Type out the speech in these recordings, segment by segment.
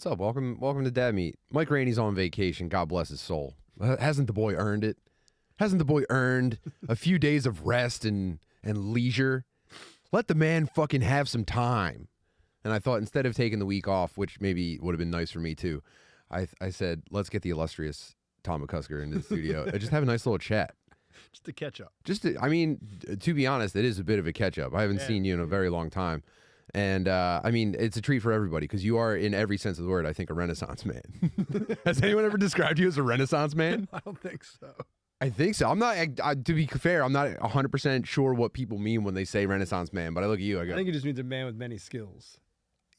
what's up? Welcome to Dad Meet. Mike Rainey's on vacation. God bless his soul. Hasn't the boy earned it? Hasn't the boy earned a few days of rest and leisure? Let the man fucking have some time. And I thought instead of taking the week off, which maybe would have been nice for me too, I said, let's get the illustrious Tom McCusker into the studio and just have a nice little chat. Just to catch up. To be honest, it is a bit of a catch up. I haven't seen you in a very long time. And it's a treat for everybody because you are, in every sense of the word, I think, a Renaissance man. Has anyone ever described you as a Renaissance man? I don't think so. I think so. I'm not, to be fair, I'm not 100% sure what people mean when they say Renaissance man, but I look at you, I go, I think it just means a man with many skills.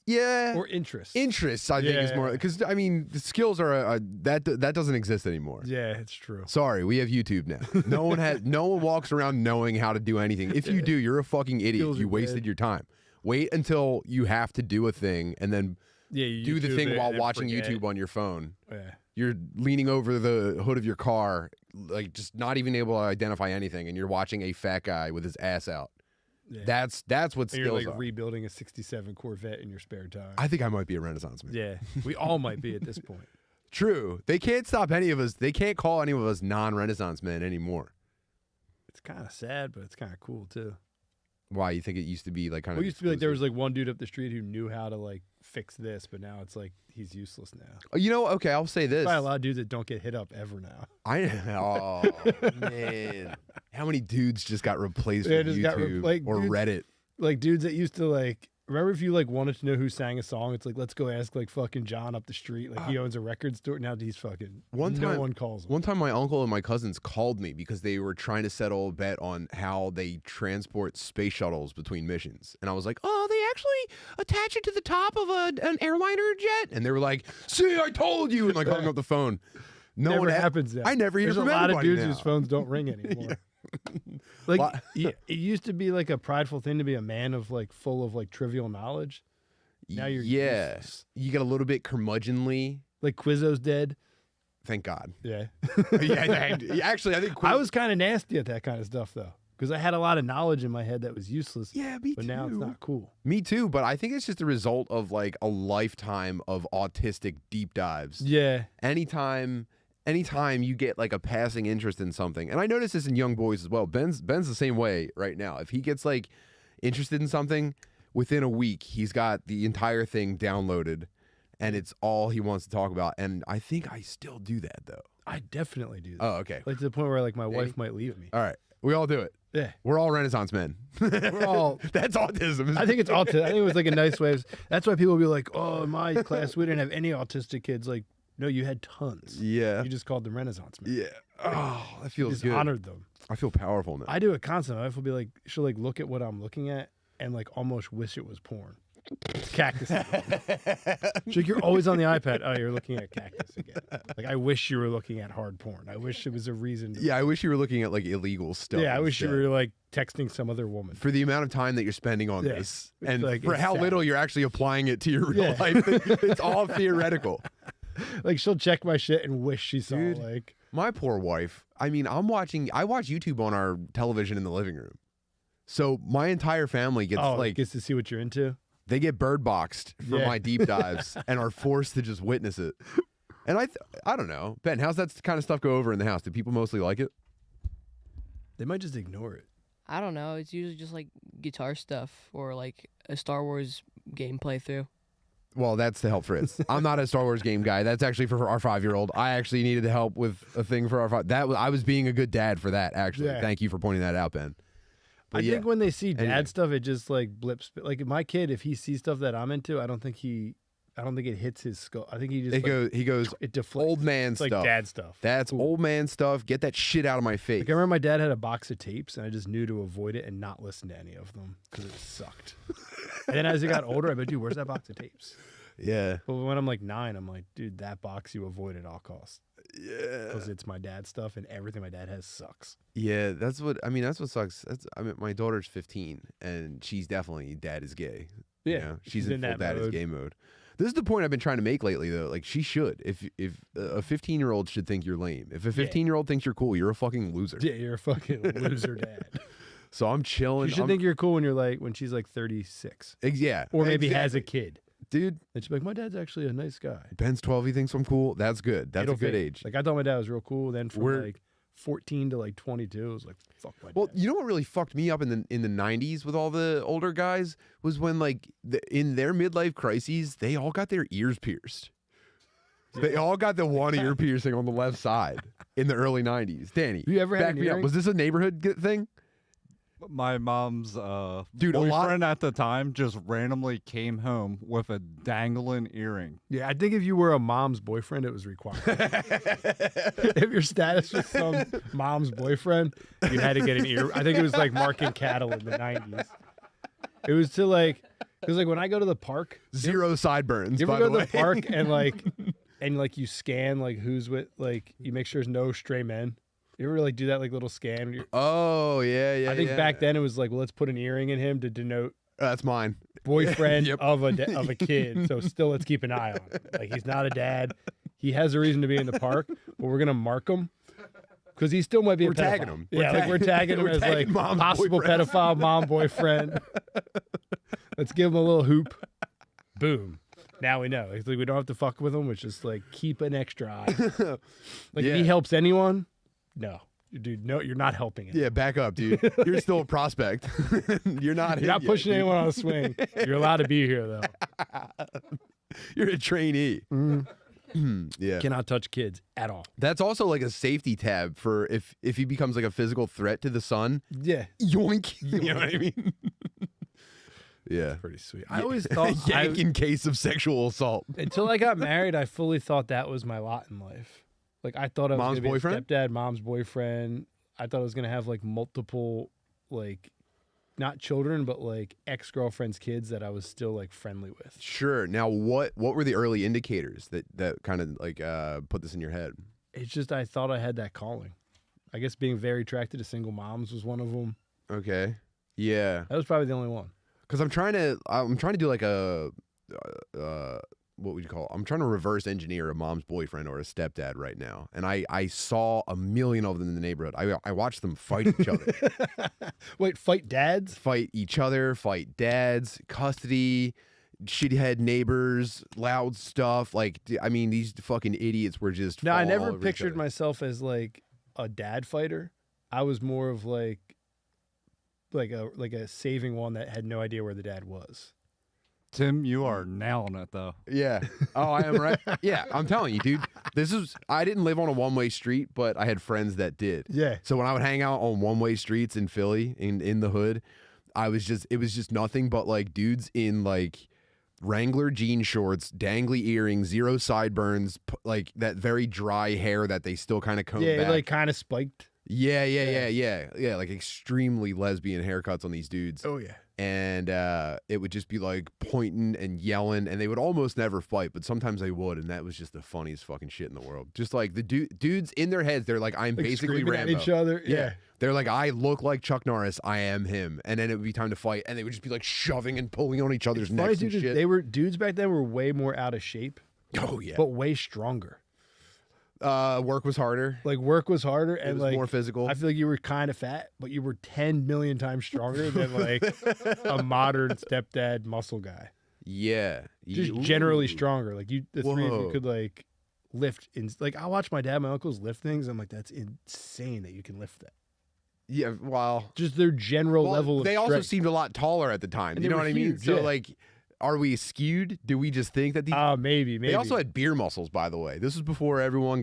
Yeah. Or interests. Interests, I think, is more, because, the skills are, that doesn't exist anymore. Yeah, it's true. Sorry, we have YouTube now. No one walks around knowing how to do anything. If you do, you're a fucking idiot. Skills You wasted your time. Wait until you have to do a thing and then do the thing while watching YouTube on your phone. Yeah. You're leaning over the hood of your car, like just not even able to identify anything, and you're watching a fat guy with his ass out. Yeah. That's what skills are. You're like rebuilding a 67 Corvette in your spare time. I think I might be a Renaissance man. Yeah, we all might be at this point. True. They can't stop any of us. They can't call any of us non-Renaissance men anymore. It's kind of sad, but it's kind of cool too. Why? You think it used to be like kind of... It used to be like there was like one dude up the street who knew how to like fix this, but now it's like he's useless now. Okay, I'll say this. There's a lot of dudes that don't get hit up ever now. Oh, man. How many dudes just got replaced with YouTube or dudes, Reddit? Like dudes that used to like... Remember if you like wanted to know who sang a song, it's like, let's go ask like fucking John up the street. Like he owns a record store. Now he's fucking... no one calls him. One time my uncle and my cousins called me because they were trying to settle a bet on how they transport space shuttles between missions. And I was like, oh, they actually attach it to the top of an airliner jet? And they were like, see, I told you. And like hung up the phone. Never happens now. I never hear from anybody. There's a lot of dudes now. whose phones don't ring anymore. Yeah. Like it used to be like a prideful thing to be a man of like full of like trivial knowledge. Now you're useless. You get a little bit curmudgeonly. Like Quizzo's dead. Thank God. Yeah. Actually, I think I was kind of nasty at that kind of stuff though, because I had a lot of knowledge in my head that was useless. Yeah, me too. But now it's not cool. Me too. But I think it's just a result of like a lifetime of autistic deep dives. Yeah. Anytime you get like a passing interest in something, and I notice this in young boys as well. Ben's the same way right now. If he gets like interested in something, within a week he's got the entire thing downloaded, and it's all he wants to talk about. And I think I still do that though. I definitely do that. Oh, okay. Like to the point where like my wife might leave me. All right, we all do it. Yeah, we're all Renaissance men. We're all. That's autism. I think it's autism. I think it was like a nice way. That's why people be like, "Oh, in my class we didn't have any autistic kids." Like. No, you had tons. Yeah. You just called them Renaissance men. Yeah. Oh, that feels good. You just honored them. I feel powerful now. I do it constantly. My wife will be like, she'll like look at what I'm looking at and like almost wish it was porn. It's cactus. She's like, you're always on the iPad. Oh, you're looking at cactus again. Like, I wish you were looking at hard porn. I wish it was a reason. Yeah, I wish you were looking at like illegal stuff. Yeah, I wish you were like texting some other woman. For the amount of time that you're spending on this and like, for how little you're actually applying it to your real life. It's all theoretical. Like she'll check my shit and wish she saw. Dude, like my poor wife. I mean, I watch YouTube on our television in the living room, so my entire family gets to see what you're into. They get bird boxed for my deep dives and are forced to just witness it. And I don't know, Ben. How's that kind of stuff go over in the house? Do people mostly like it? They might just ignore it. I don't know. It's usually just like guitar stuff or like a Star Wars game playthrough. Well, that's to help Fritz. I'm not a Star Wars game guy. That's actually for our 5-year-old. I actually needed help with a thing for our 5. I was being a good dad for that, actually. Yeah. Thank you for pointing that out, Ben. But I think when they see dad stuff, it just like blips. Like my kid, if he sees stuff that I'm into, I don't think it hits his skull. I think he just he goes it deflates. Old man stuff. Like dad stuff. That's cool. Old man stuff. Get that shit out of my face. Like I remember my dad had a box of tapes, and I just knew to avoid it and not listen to any of them because it sucked. And then as he got older, I bet, dude, where's that box of tapes? Yeah. But when I'm like 9, I'm like, dude, that box you avoid at all costs. Yeah. Because it's my dad's stuff, and everything my dad has sucks. Yeah, that's what sucks. My daughter's 15, and she's definitely dad is gay. Yeah. You know? She's in full dad is gay mode. This is the point I've been trying to make lately, though. Like, she should. If a 15-year-old should think you're lame. If a 15-year-old thinks you're cool, you're a fucking loser. Yeah, you're a fucking loser dad. So I'm chilling. You should think you're cool when she's like 36. Yeah. Or maybe has a kid. dude. And she'd be like, my dad's actually a nice guy. Ben's 12. He thinks I'm cool. That's good. That's It'll a good fade. age. Like I thought my dad was real cool. Then from We're- like 14 to like 22, it was like, fuck my Well, dad. you know what really fucked me up in the 90s with all the older guys was when like in their midlife crises, they all got their ears pierced. They all got the one ear piercing on the left side in the early 90s. Danny, You ever had back an me up. earring? Was this a neighborhood thing? My mom's Dude, a lot- boyfriend at the time just randomly came home with a dangling earring. Yeah, I think if you were a mom's boyfriend, it was required. If your status was some mom's boyfriend, you had to get an ear. I think it was like marking cattle in the 90s. It was to like, because like when I go to the park, Zero sideburns. you ever by go the to the way. park and like you scan like who's with, like you make sure there's no stray men. You ever like do that like little scan? When Oh yeah. I think yeah. back then it was like, well, let's put an earring in him to denote That's mine. boyfriend Yep. of a kid. So still, let's keep an eye on him. Like he's not a dad. He has a reason to be in the park, but we're gonna mark him because he still might be. We're a tagging pedophile. him. Yeah, like we're tagging him We're as tagging like mom's possible boyfriend. pedophile mom boyfriend. Let's give him a little hoop. Boom. Now we know. It's like we don't have to fuck with him. It's just like keep an extra eye. Like if Yeah. he helps anyone, no. Dude, no, you're not helping him. Yeah, back up, dude. You're still a prospect. You're not. You're not hit yet, pushing dude. anyone on a swing. You're allowed to be here though. You're a trainee. Yeah. Cannot touch kids at all. That's also like a safety tab for if he becomes like a physical threat to the son. Yeah. Yoink. You know what I mean? Yeah. Pretty sweet. I always thought Yank in case of sexual assault. until I got married, I fully thought that was my lot in life. Like I thought I was Mom's gonna be boyfriend? a stepdad, mom's boyfriend. I thought I was gonna have like multiple, like, not children, but like ex-girlfriend's kids that I was still like friendly with. Sure. Now, what were the early indicators that kind of like put this in your head? It's just I thought I had that calling. I guess being very attracted to single moms was one of them. Okay. Yeah. That was probably the only one. Because I'm trying to do like a what would you call it? I'm trying to reverse engineer a mom's boyfriend or a stepdad right now, and I saw a million of them in the neighborhood. I watched them fight each other, Wait, fight dads? fight each other, fight dads, custody, shithead neighbors, loud stuff. Like I mean, these fucking idiots were just. No, I falling all never over each pictured other. myself as like a dad fighter. I was more of like a saving one that had no idea where the dad was. Tim, you are nailing it though. Yeah. Oh, I am right. Yeah, I'm telling you, dude. I didn't live on a one-way street, but I had friends that did. Yeah. So when I would hang out on one-way streets in Philly, in the hood, it was just nothing but like dudes in like Wrangler jean shorts, dangly earrings, zero sideburns, like that very dry hair that they still kind of comb Yeah, back. like kind of spiked. Yeah, like extremely lesbian haircuts on these dudes. Oh yeah. And it would just be like pointing and yelling, and they would almost never fight, but sometimes they would, and that was just the funniest fucking shit in the world. Just like the dudes in their heads, they're like, I'm Like basically screaming Rambo. at each other. Yeah. They're like, I look like Chuck Norris, I am him, and then it would be time to fight, and they would just be like shoving and pulling on each other's Funny necks and dude, shit. dudes back then were way more out of shape, Oh yeah, but way stronger. work was harder. Like work was harder, It and was like more physical. I feel like you were kind of fat, but you were 10 million times stronger than like a modern stepdad muscle guy. Yeah, Just Ooh. generally stronger. Like the three of you Whoa. could like lift. Like I watch my dad, and my uncles lift things. I'm like, that's insane that you can lift that. Yeah, well, Just their general level of they also strength. seemed a lot taller at the time. And You they know were what I mean? huge, So yeah. like, are we skewed? Do we just think that these? Maybe. They also had beer muscles, by the way. This was before everyone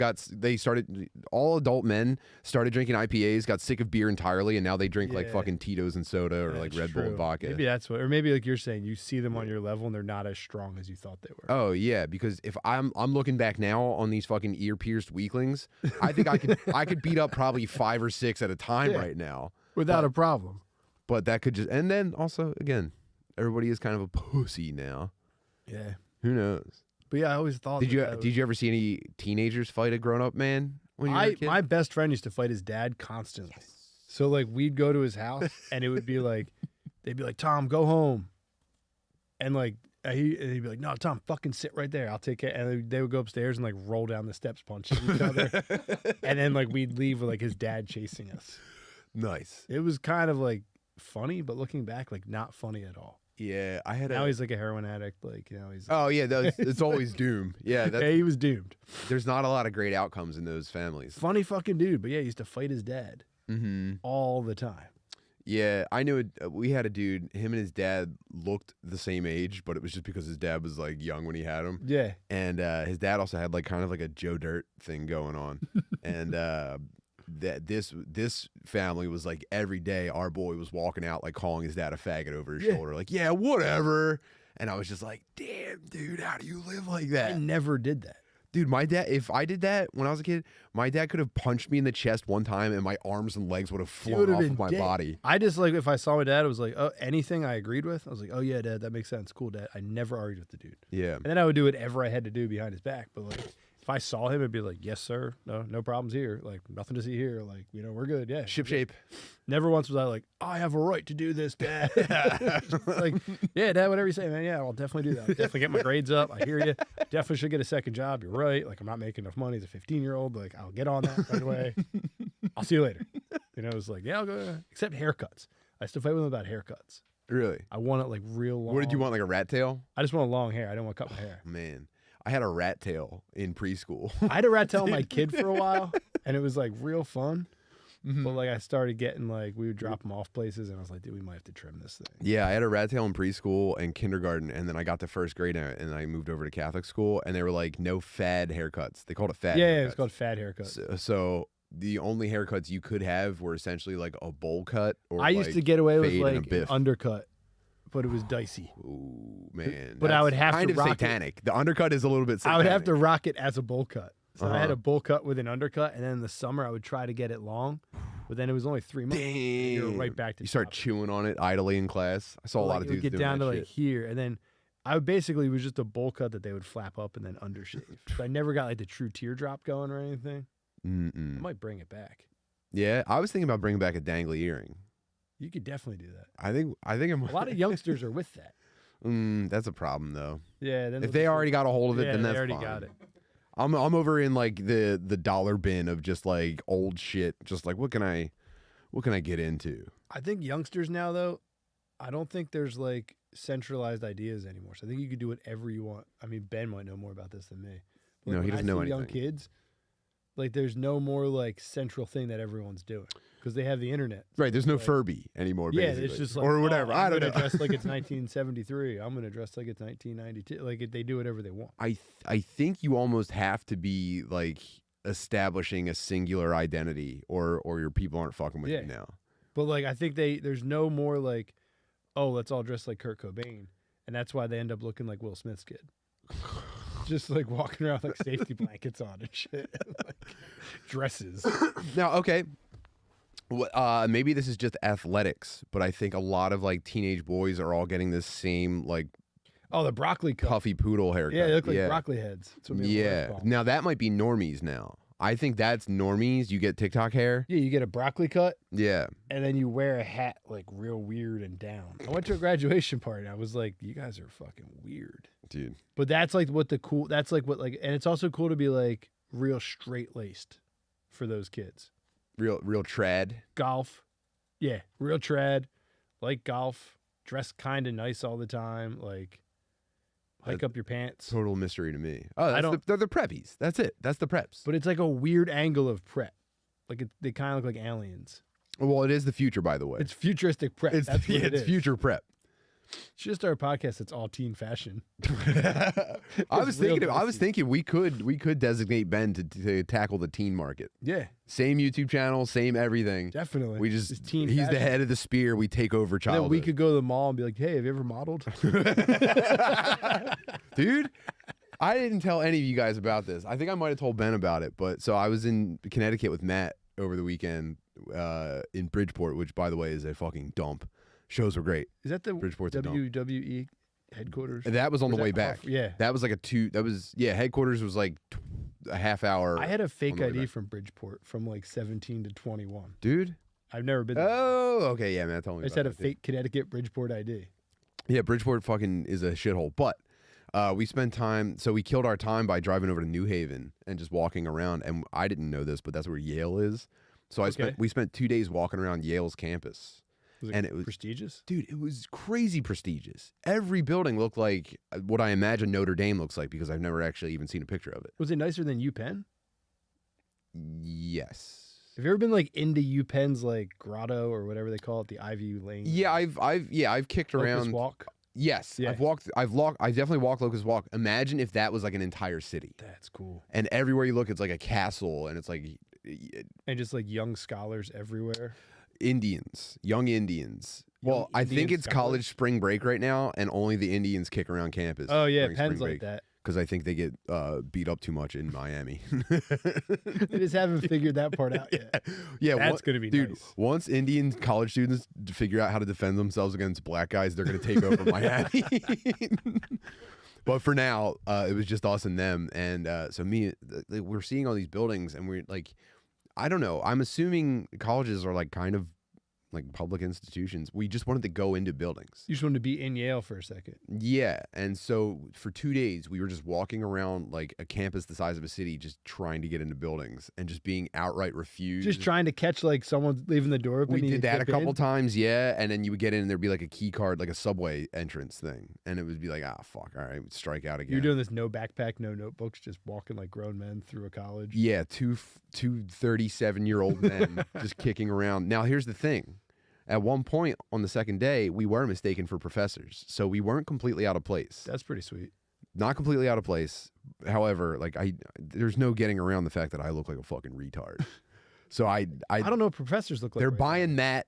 all adult men started drinking IPAs, got sick of beer entirely, and now they drink like Yeah. fucking Tito's and soda or like That's Red Bull and true. vodka. Maybe that's what, or maybe like you're saying, you see them on your level and they're not as strong as you thought they were. Oh yeah, because if I'm looking back now on these fucking ear pierced weaklings, I think I could beat up probably 5 or 6 at a time Yeah. right now. Without a problem. But that could just, and then also again, everybody is kind of a pussy now. Yeah. Who knows? But yeah, I always thought. Did you ever see any teenagers fight a grown up man when you were a kid? My best friend used to fight his dad constantly. So like we'd go to his house and it would be like, they'd be like, Tom, go home. And like he'd be like, no, Tom, fucking sit right there. I'll take care. And they would go upstairs and like roll down the steps punching each other. And then like we'd leave with like his dad chasing us. Nice. It was kind of like funny, but looking back, like not funny at all. Yeah, I had Now he's like a heroin addict. Like, you know, he's. Oh yeah, it's always doom. Yeah, Yeah, he was doomed. there's not a lot of great outcomes in those families. Funny fucking dude, but yeah, he used to fight his dad Mm-hmm. all the time. Yeah, I knew it. We had a dude. Him and his dad looked the same age, but it was just because his dad was like young when he had him, Yeah. and his dad also had like kind of like a Joe Dirt thing going on, and that this family was like every day our boy was walking out like calling his dad a faggot over his shoulder, like yeah, whatever. And I was just like, damn, dude, how do you live like that? I never did that. Dude, my dad, if I did that when I was a kid, my dad could have punched me in the chest one time and my arms and legs would have flown off of my body. I just like, if I saw my dad, it was like, oh, anything I agreed with, I was like, oh yeah, dad, that makes sense. Cool, dad. I never argued with the dude. Yeah. And then I would do whatever I had to do behind his back. But like, if I saw him, it'd be like, yes, sir. No problems here. Like, nothing to see here. Like, you know, we're good. Yeah. Ship shape. Never once was I like, I have a right to do this, dad. Like, yeah, dad, whatever you say, man. Yeah, I'll definitely do that. I'll definitely get my grades up. I hear you. Definitely should get a second job. You're right. Like, I'm not making enough money as a 15-year-old. Like, I'll get on that right away. I'll see you later. You know, it was like, yeah, I'll go. Except haircuts. I used to fight with him about haircuts. Really? I want it like real long. What did you want, like a rat tail? I just want long hair. I didn't want to cut my hair. Man, I had a rat tail in preschool. I had a rat tail on my kid for a while, and it was like real fun. But like I started getting like, we would drop them off places, and I was like, dude, we might have to trim this thing. Yeah, I had a rat tail in preschool and kindergarten, and then I got to first grade and I moved over to Catholic school, and they were like, no fad haircuts. They called it fad. Yeah, haircuts. yeah, it's called fad haircut. So the only haircuts you could have were essentially like a bowl cut. Or I used to get away with fade and a like biff. undercut, but it was dicey. Ooh, man. But I would have kind to of rock satanic. The undercut is a little bit satanic. I would have to rock it as a bowl cut. So I had Uh-huh. a bowl cut with an undercut, and then in the summer I would try to get it long, but then it was only 3 months. Damn. You're right back to You start top. chewing on it idly in class. I saw a Like, lot of it would dudes get doing down that to like shit. here, and then I would basically, it was just a bowl cut that they would flap up and then undershave. So I never got like the true teardrop going or anything. I Mm-mm. might bring it back. Yeah, I was thinking about bringing back a dangly earring. You could definitely do that. I think I'm. A lot of youngsters are with that. That's a problem though. Yeah. Then If they'll they just, already got a hold of it, yeah, then they that's already fine. got it. I'm over in like the dollar bin of just like old shit. Just like what can I get into? I think youngsters now, though, I don't think there's like centralized ideas anymore. So I think you could do whatever you want. I mean, Ben might know more about this than me. But No, he when doesn't I know see young anything. kids, like there's no more like central thing that everyone's doing because they have the internet. Right, there's no Like- Furby anymore. Yeah, basically. it's just like or whatever. Oh, I I'm don't gonna know. dress like it's 1973. I'm gonna dress like it's 1992. Like they do whatever they want. I think you almost have to be like establishing a singular identity, or your people aren't fucking with Yeah. you now. But like I think there's no more like, oh, let's all dress like Kurt Cobain, and that's why they end up looking like Will Smith's kid. Just like walking around with like safety blankets on and shit, like dresses. Now, okay. Maybe this is just athletics, but I think a lot of like teenage boys are all getting this same like Oh, the broccoli cut. puffy poodle haircut. Yeah, they look like broccoli heads. That's what me and my wife Yeah. call 'em. Now that might be normies now. I think that's normies. You get TikTok hair. Yeah, you get a broccoli cut, Yeah. and then you wear a hat like real weird and down. I went to a graduation party. And I was like, you guys are fucking weird. Dude. But that's like what the cool. That's like what like, and it's also cool to be like real straight laced for those kids. Real trad. Golf, yeah, real trad, like golf. Dress kind of nice all the time. Like hike up your pants. Total mystery to me. Oh, don't- they're the preppies. That's it. That's the preps. But it's like a weird angle of prep. Like they kind of look like aliens. Well, it is the future, by the way. It's futuristic prep. It's That's what it it's is. future prep. Should start a podcast that's all teen fashion. I was real thinking dicey. we could designate Ben to tackle the teen market. Yeah, Same YouTube channel, same everything. definitely. We just teen he's the fashion. head of the spear. We take over And then childhood. we could go to the mall and be like, "Hey, have you ever modeled?" Dude, I didn't tell any of you guys about this. I think I might have told Ben about it, but so I was in Connecticut with Matt over the weekend in Bridgeport, which by the way is a fucking dump. Shows were great. Is that the Bridgeport's a dump. WWE headquarters? And that was on Was the way that back. off? Yeah. That was like headquarters was like a half hour. I had a fake the way ID back. from Bridgeport from like 17 to 21. Dude. I've never been there. Oh, okay, yeah, man. Tell me. I just about had a that, too. fake Connecticut Bridgeport ID. Yeah, Bridgeport fucking is a shithole. But we spent time, so we killed our time by driving over to New Haven and just walking around. And I didn't know this, but that's where Yale is. So Okay. we spent 2 days walking around Yale's campus. and it was prestigious. Dude, it was crazy prestigious. Every building looked like what I imagine Notre Dame looks like because I've never actually even seen a picture of it. Was it nicer than UPenn? Yes. Have you ever been like into UPenn's like grotto or whatever they call it, the Ivy Lane? Yeah, I've kicked Locust around. Walk. Yes, Yeah. I've definitely walked Locust Walk. Imagine if that was like an entire city. That's cool. And everywhere you look, it's like a castle, and it's like And just like young scholars everywhere. Indians, young Indians. Young Well, I think Indian it's scholars? college spring break right now, and only the Indians kick around campus. Oh yeah, during Penn's spring like that. because I think they get beat up too much in Miami. They just haven't figured that part out yet. Yeah, That's gonna be dude. nice. Once Indian college students figure out how to defend themselves against black guys, they're gonna take over Miami. But for now, it was just us and them, and so we're seeing all these buildings, and we're like, I don't know. I'm assuming colleges are like kind of like public institutions. We just wanted to go into buildings. You just wanted to be in Yale for a second. Yeah. And so for 2 days, we were just walking around like a campus the size of a city, just trying to get into buildings and just being outright refused. Just trying to catch like someone leaving the door open. We and you did that a dip couple in. times, yeah. And then you would get in and there'd be like a key card, like a subway entrance thing. And it would be like, fuck, all right, strike out again. You're doing this no backpack, no notebooks, just walking like grown men through a college. Yeah, two 37-year-old men just kicking around. Now, here's the thing. At one point on the second day, we were mistaken for professors. So we weren't completely out of place. That's pretty sweet. Not completely out of place. However, like there's no getting around the fact that I look like a fucking retard. So I don't know what professors look like. they're right buying that.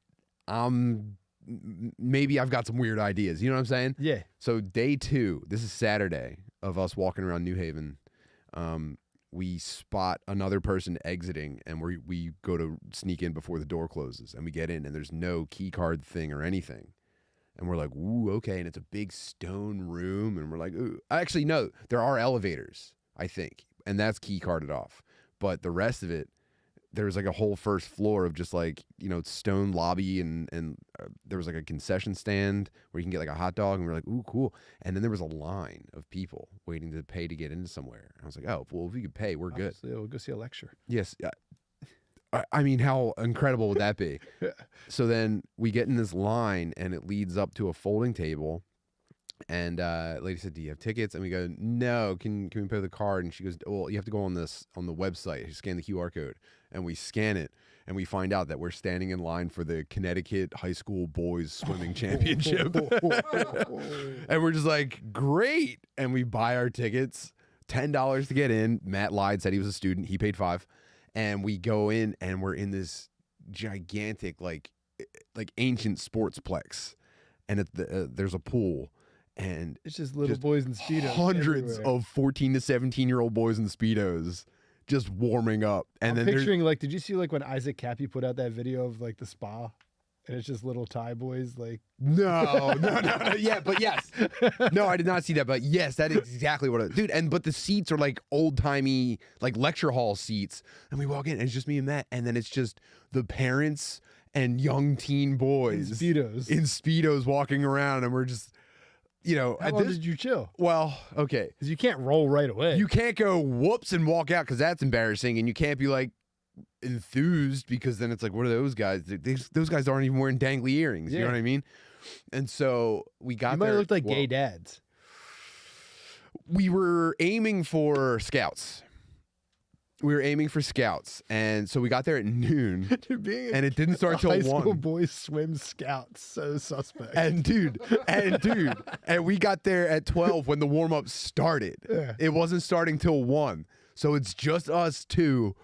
Maybe I've got some weird ideas. You know what I'm saying? now. Yeah. So day 2, this is Saturday of us walking around New Haven. We spot another person exiting, and we go to sneak in before the door closes, and we get in, and there's no key card thing or anything. And we're like, ooh, okay. And it's a big stone room, and we're like, ooh. Actually, no, there are elevators, I think, and that's key carded off. But the rest of it, there's like a whole first floor of just like, stone lobby, and there was like a concession stand where you can get like a hot dog, and we're like, ooh, cool. And then there was a line of people waiting to pay to get into somewhere. I was like, oh, well, if we could pay, we're good. Obviously, we'll go see a lecture. Yes. I mean, how incredible would that be? So then we get in this line, and it leads up to a folding table. And lady said, do you have tickets? And we go, no, can we pay with a card? And she goes, well, you have to go on the website. You scan the QR code. And we scan it, and we find out that we're standing in line for the Connecticut High School Boys Swimming Championship. And we're just like, great. And we buy our tickets, $10 to get in. Matt lied, said he was a student. He paid $5. And we go in, and we're in this gigantic, like ancient sportsplex. And there's a pool. And It's just little boys in Speedos. hundreds everywhere. of 14 to 17-year-old boys in Speedos just warming up. And I'm then there's picturing like, did you see like when Isaac Cappy put out that video of like the spa, and it's just little Thai boys like? no. Yeah, but yes. No, I did not see that. But yes, that is exactly what it, dude. But the seats are like old timey, like lecture hall seats. And we walk in, and it's just me and Matt, and then it's just the parents and young teen boys Speedos. in Speedos walking around, and we're just, How long did you chill? well, okay. Because you can't roll right away. You can't go whoops and walk out because that's embarrassing, and you can't be like enthused because then it's like, what are those guys? Those guys aren't even wearing dangly earrings. You know Yeah. what I mean? And so we got You might there. have looked like well, gay dads. We were aiming for scouts. And so we got there at noon, Dude, being and it didn't start high till school 1. boys swim scouts, so suspect. And we got there at 12 when the warm up started. Yeah. It wasn't starting till 1. So it's just us two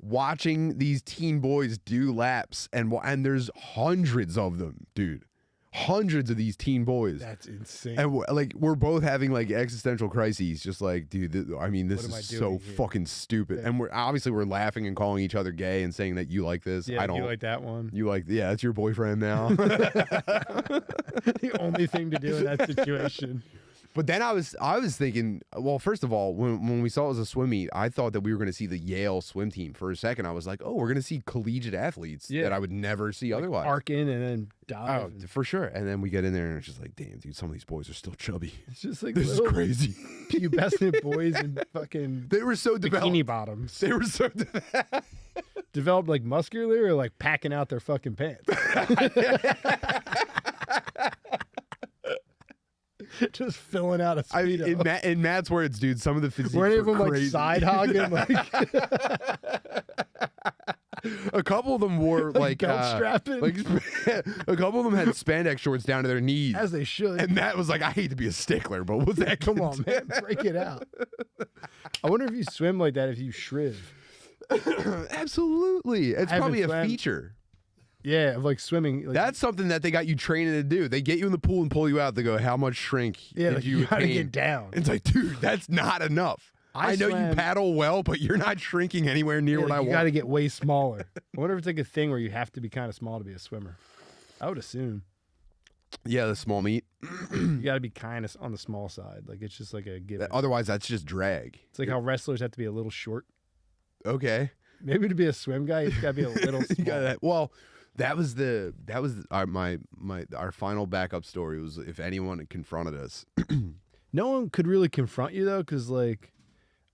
watching these teen boys do laps, and there's hundreds of them, dude. Hundreds of these teen boys. That's insane. And we're both having like existential crises, just like, dude, this What am is I so doing here? fucking stupid. Yeah. And we're laughing and calling each other gay and saying that you like this. yeah, I don't you like that one. yeah, that's your boyfriend now. The only thing to do in that situation. But then I was thinking, well, first of all, when we saw it was a swim meet, I thought that we were going to see the Yale swim team. For a second, I was like, oh, we're going to see collegiate athletes Yeah. that I would never see otherwise. Arc in and then dive. Oh, and- for sure. And then we get in there, and it's just like, damn, dude, some of these boys are still chubby. It's just like This is little crazy. pubescent boys in fucking They were so developed. bikini bottoms. They were so Developed like muscular or like packing out their fucking pants? Just filling out a I mean, Speedo. in Matt's words, dude, some of the physiques Were any of were them like crazy. side hogging? Like A couple of them wore like belt strapping? like a couple of them had spandex shorts down to their knees. as they should. And Matt was like, I hate to be a stickler, but what's that? Come on, man. Break it out. I wonder if you swim like that if you shriv. Absolutely. It's I haven't probably a swam. feature. Yeah, of like swimming. Like, That's something that they got you training to do. They get you in the pool and pull you out. They go, how much shrink yeah, did like, you you gotta attain? get down. It's like, dude, that's not enough. I know you swam- paddle well, but you're not shrinking anywhere near Yeah, what like, I you want. got to get way smaller. I wonder if it's like a thing where you have to be kind of small to be a swimmer. I would assume Yeah, the small meat. you got to be kind of on the small side. Like it's just like a given. Otherwise, that's just drag. It's like how wrestlers have to be a little short. Okay. Maybe to be a swim guy, you got to be a little You small. got that. Well, that was our final backup story was if anyone had confronted us. No one could really confront you though, because like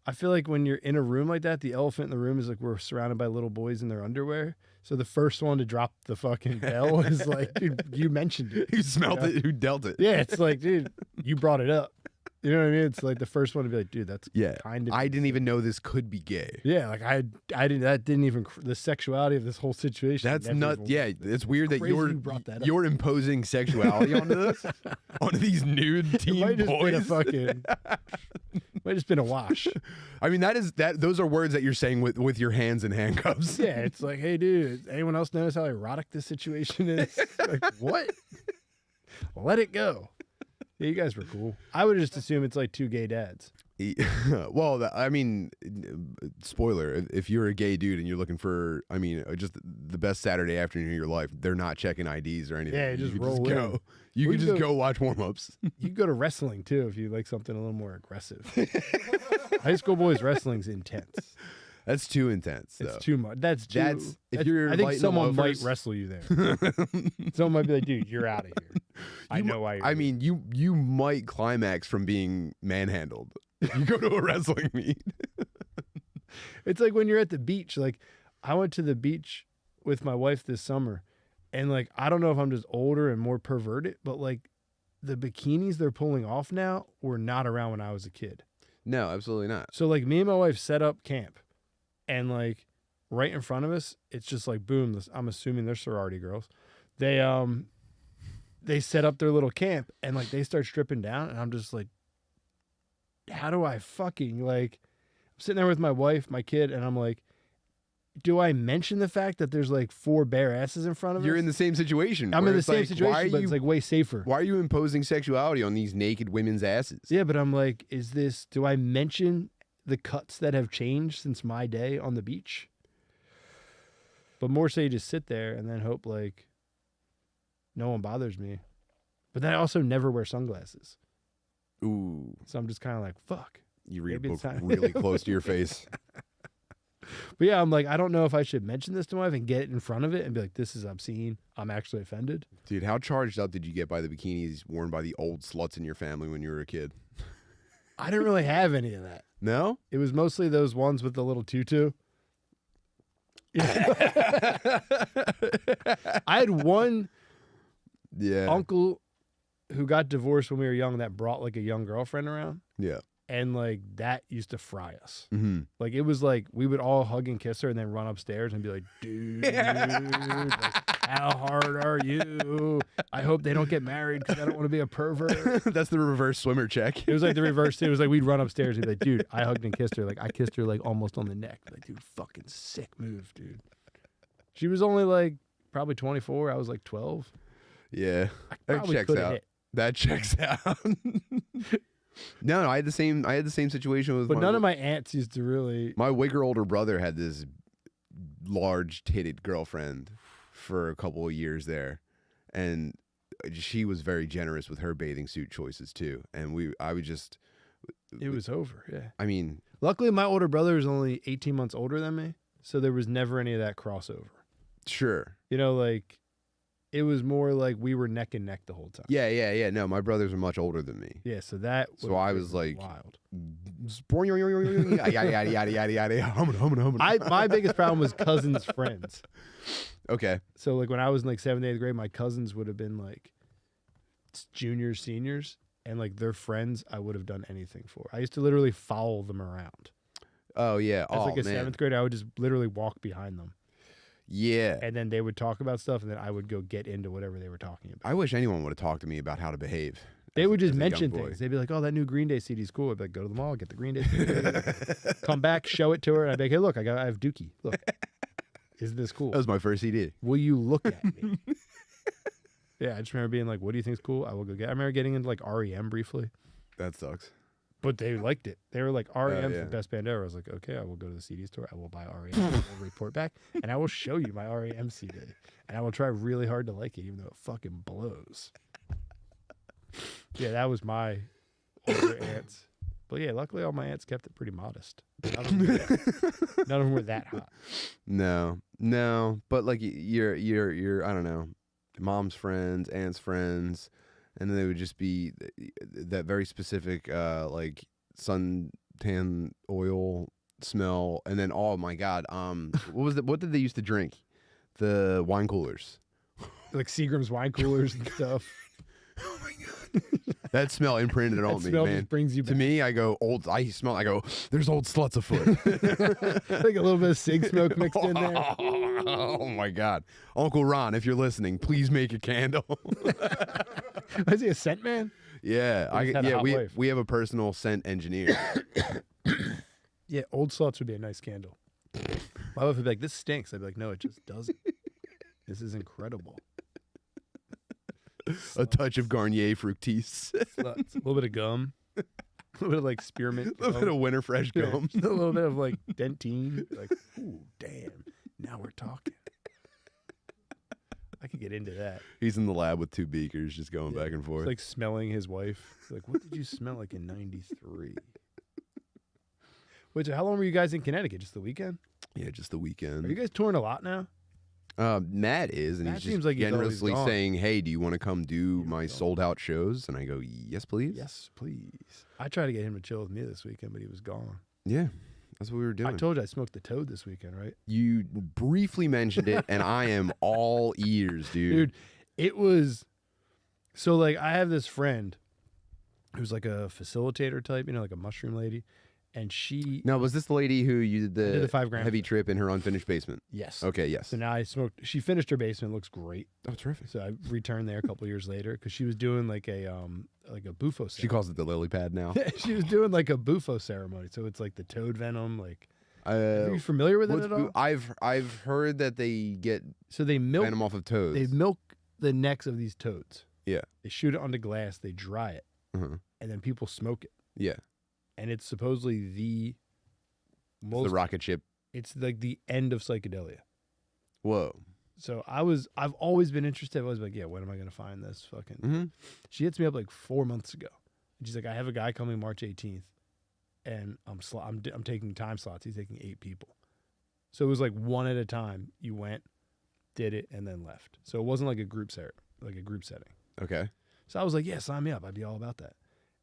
I feel like when you're in a room like that, the elephant in the room is like we're surrounded by little boys in their underwear. So the first one to drop the fucking bell is like, dude, you mentioned it. Who smelled Yeah. it? Who dealt it? Yeah, it's like, dude, you brought it up. You know what I mean? It's like the first one to be like, dude, that's Yeah. kind of. I didn't even know this could be gay. Yeah, like I didn't. That didn't even the sexuality of this whole situation. That's never not. even- Yeah, it's weird that crazy you brought that up. you're imposing sexuality onto this, onto these nude It teen might just been a boys. fucking. Might just been a wash. I mean, those are words that you're saying with your hands in handcuffs. Yeah, it's like, hey, dude, anyone else notice how erotic this situation is? Like, what? Let it go. Yeah, you guys were cool. I would just assume it's like two gay dads. Well, I mean, spoiler: if you're a gay dude and you're looking for, just the best Saturday afternoon of your life, they're not checking IDs or anything. Yeah, you just could roll in. go. You We could can just go- go watch warm-ups. You could go to wrestling too if you like something a little more aggressive. High school boys wrestling's intense. That's too intense. Though. It's too much. That's too. That's- if that's- you're I think lighting the someone might loafers- wrestle you there. Someone might be like, "Dude, you're out of here." I know why. You're I here. mean, you might climax from being manhandled if you go to a wrestling meet. it's like when you're at the beach. Like, I went to the beach with my wife this summer, and like, I don't know if I'm just older and more perverted, but like, the bikinis they're pulling off now were not around when I was a kid. No, absolutely not. So like, me and my wife set up camp, and like, right in front of us, it's just like boom. I'm assuming they're sorority girls. They set up their little camp and like they start stripping down, and I'm just like, how do I fucking like? I'm sitting there with my wife, my kid, and I'm like, do I mention the fact that there's like 4 bare asses in front of You're us? in the same situation. I'm where in the it's same like, situation, why are but you, it's like way safer. why are you imposing sexuality on these naked women's asses? Yeah, but I'm like, do I mention the cuts that have changed since my day on the beach? But more so you just sit there and then hope like no one bothers me. But then I also never wear sunglasses. Ooh, So I'm just kind of like, fuck. you read Maybe a it's book time. really close to your face. But yeah, I'm like, I don't know if I should mention this to my wife and get it in front of it and be like, this is obscene. I'm actually offended. Dude, how charged up did you get by the bikinis worn by the old sluts in your family when you were a kid? I didn't really have any of that. No? It was mostly those ones with the little tutu. I had one Yeah. uncle who got divorced when we were young that brought like a young girlfriend around, Yeah. and like that used to fry us. Mm-hmm. Like it was like we would all hug and kiss her and then run upstairs and be like, dude, like, how hard are you? I hope they don't get married because I don't want to be a pervert. That's the reverse swimmer check. It was like the reverse. It was like we'd run upstairs and be like, dude, I hugged and kissed her. Like I kissed her like almost on the neck. Like, dude, fucking sick move, dude. She was only like probably 24. I was like 12. Yeah. I That probably checks coulda out. hit. That checks out. No, I had the same situation with But none of my aunts used to really. my wigger older brother had this large titted girlfriend for a couple of years there, and she was very generous with her bathing suit choices too. And It was over. Yeah. I mean, Luckily, my older brother is only 18 months older than me, so there was never any of that crossover. sure. You know, like It was more like we were neck and neck the whole time. Yeah. No, my brothers are much older than me. Yeah, so that So I was like, wild. yada. My biggest problem was cousins' friends. Okay. So like when I was in like 7th, 8th grade, my cousins would have been like juniors, seniors, and like their friends I would have done anything for. I used to literally follow them around. Oh yeah. As Oh like a man. 7th grader, I would just literally walk behind them. Yeah. And then they would talk about stuff, and then I would go get into whatever they were talking about. I wish anyone would have talked to me about how to behave. They would just as a young mention boy. things. They'd be like, "Oh, that new Green Day CD is cool." I'd be like, "Go to the mall, get the Green Day CD." Come back, show it to her, and I'd be like, "Hey, look, I have Dookie. Look, isn't this cool? That was my first CD. Will you look at me?" Yeah, I just remember being like, "What do you think's cool? I will go get." I remember getting into like REM briefly, That sucks. but they liked it. They were like, "REM's yeah. the best band ever." I was like, "Okay, I will go to the CD store. I will buy REM. I will report back, and I will show you my REM CD, and I will try really hard to like it, even though it fucking blows." Yeah, that was my older aunts. But yeah, luckily all my aunts kept it pretty modest. None of them were that hot. No, but like you're I don't know, mom's friends, aunt's friends, and then they would just be that very specific like suntan oil smell, and then oh my god, what did they used to drink? The wine coolers. Like Seagram's wine coolers and stuff. Oh my god, that smell imprinted on me, smell man. just brings you To back. me, I go old. I smell. I go. There's old sluts afoot. Like a little bit of cig smoke mixed in there. Oh my god, Uncle Ron, if you're listening, please make a candle. Is he a scent man? Yeah, He just had a hot we wife. we have a personal scent engineer. Yeah, old sluts would be a nice candle. My wife would be like, "This stinks." I'd be like, "No, it just doesn't. This is incredible." A touch of Garnier Fructis, Sluts. A little bit of gum. A little bit of like spearmint. a little bit of Winter Fresh Yeah, gum. just a little bit of like dentine. Like, ooh, damn. Now we're talking. I could get into that. He's in the lab with 2 beakers, just going back and forth. It's like smelling his wife. Like, what did you smell like in '93? Wait, so how long were you guys in Connecticut? Just the weekend? yeah, just the Are you weekend. guys touring a lot now? Matt is, and Matt he's just seems like he's always generously gone. saying, "Hey, do you want to come do He's my gone. sold out shows?" And I go, "Yes, please." Yes, please. I tried to get him to chill with me this weekend, but he was gone. Yeah, that's what we were I doing. told you I smoked the toad this weekend, right? You briefly mentioned it, and I am all ears, Dude, it was so like I have this friend who's like a facilitator type, you know, like a mushroom lady, and she Now, was this the lady who you did did the the 5 gram heavy thing. trip in her unfinished basement? Yes. Okay, yes. So now I smoked. She finished her basement. Looks great. Oh, terrific. So I returned there a couple years later because she was doing like a bufo. She calls it the lily pad now. She was doing like a bufo ceremony. So it's like the toad venom. Like, are you familiar with it what's at all? I've heard that they get So they milk. venom off of toads. They milk the necks of these toads. Yeah. They shoot it onto glass. They dry it, Uh-huh. and then people smoke it. Yeah, And it's supposedly the it's most. the rocket ship. It's like the end of psychedelia. Whoa. So I've always been interested. I was like, yeah, when am I gonna find this fucking? Mm-hmm. She hits me up like 4 months ago. And she's like, I have a guy coming March 18th, and I'm taking time slots. He's taking 8 people. So it was like one at a time. You went, did it, and then left. So it wasn't like a group setting. Okay. So I was like, yeah, sign me up. I'd be all about that.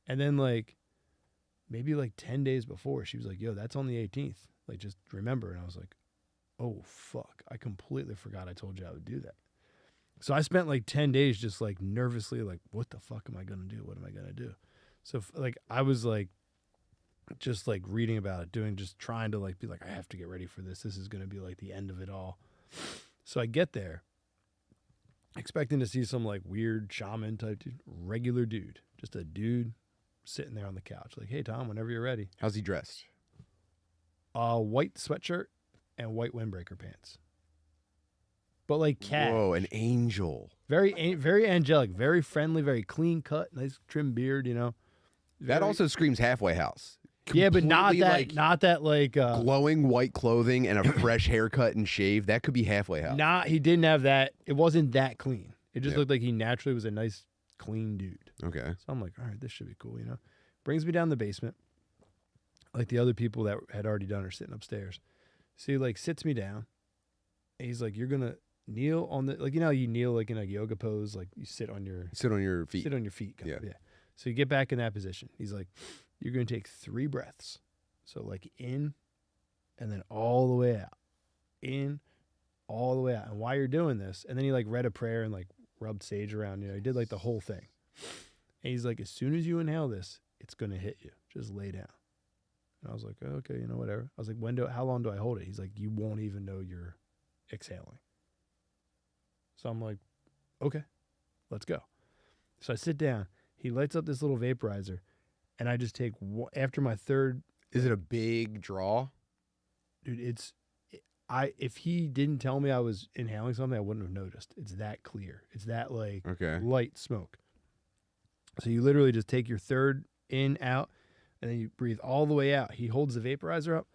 And then like maybe like 10 days before, she was like, yo, that's on the 18th. Like, just remember. And I was like, oh, fuck. I completely forgot I told you I would do that. So I spent like 10 days just like nervously like, what the fuck am I going to do? What am I going to do? So like I was like just like reading about it, just trying to like be like, I have to get ready for this. This is going to be like the end of it all. So I get there expecting to see some like weird shaman type dude, regular dude, just a dude sitting there on the couch. Like, hey, Tom, whenever you're ready. How's he dressed? White sweatshirt and white windbreaker pants. But like cat. Whoa, an angel. Very angelic, very friendly, very clean cut, nice trim beard, you know. That Very- also screams halfway house. yeah, but not Completely, that, not that like. Glowing white clothing and a fresh haircut and shave. That could be halfway house. He didn't have that. It wasn't that clean. It just Yeah. looked like he naturally was a nice, clean dude. Okay. So I'm like, all right, this should be cool, you know. Brings me down the basement. Like the other people that had already done are sitting upstairs. So he like sits me down. And he's like, you're gonna kneel on the, like, you know, you kneel like in a yoga pose, like you sit on your feet. Sit on your feet. Kind of, Yeah. yeah. So you get back in that position. He's like, you're going to take 3 breaths. So like in and then all the way out. In, all the way out. And while you're doing this, and then he like read a prayer and like rubbed sage around, you know, he did like the whole thing. And he's like, as soon as you inhale this, it's going to hit you. Just lay down. And I was like, oh, okay, you know, whatever. I was like, how long do I hold it? He's like, you won't even know you're exhaling. So I'm like, okay, let's go. So I sit down. He lights up this little vaporizer, and I just take, after my third. Is it a big draw? Dude, if he didn't tell me I was inhaling something, I wouldn't have noticed. It's that clear. It's that like light smoke. So you literally just take your third in, out, and then you breathe all the way out. He holds the vaporizer up,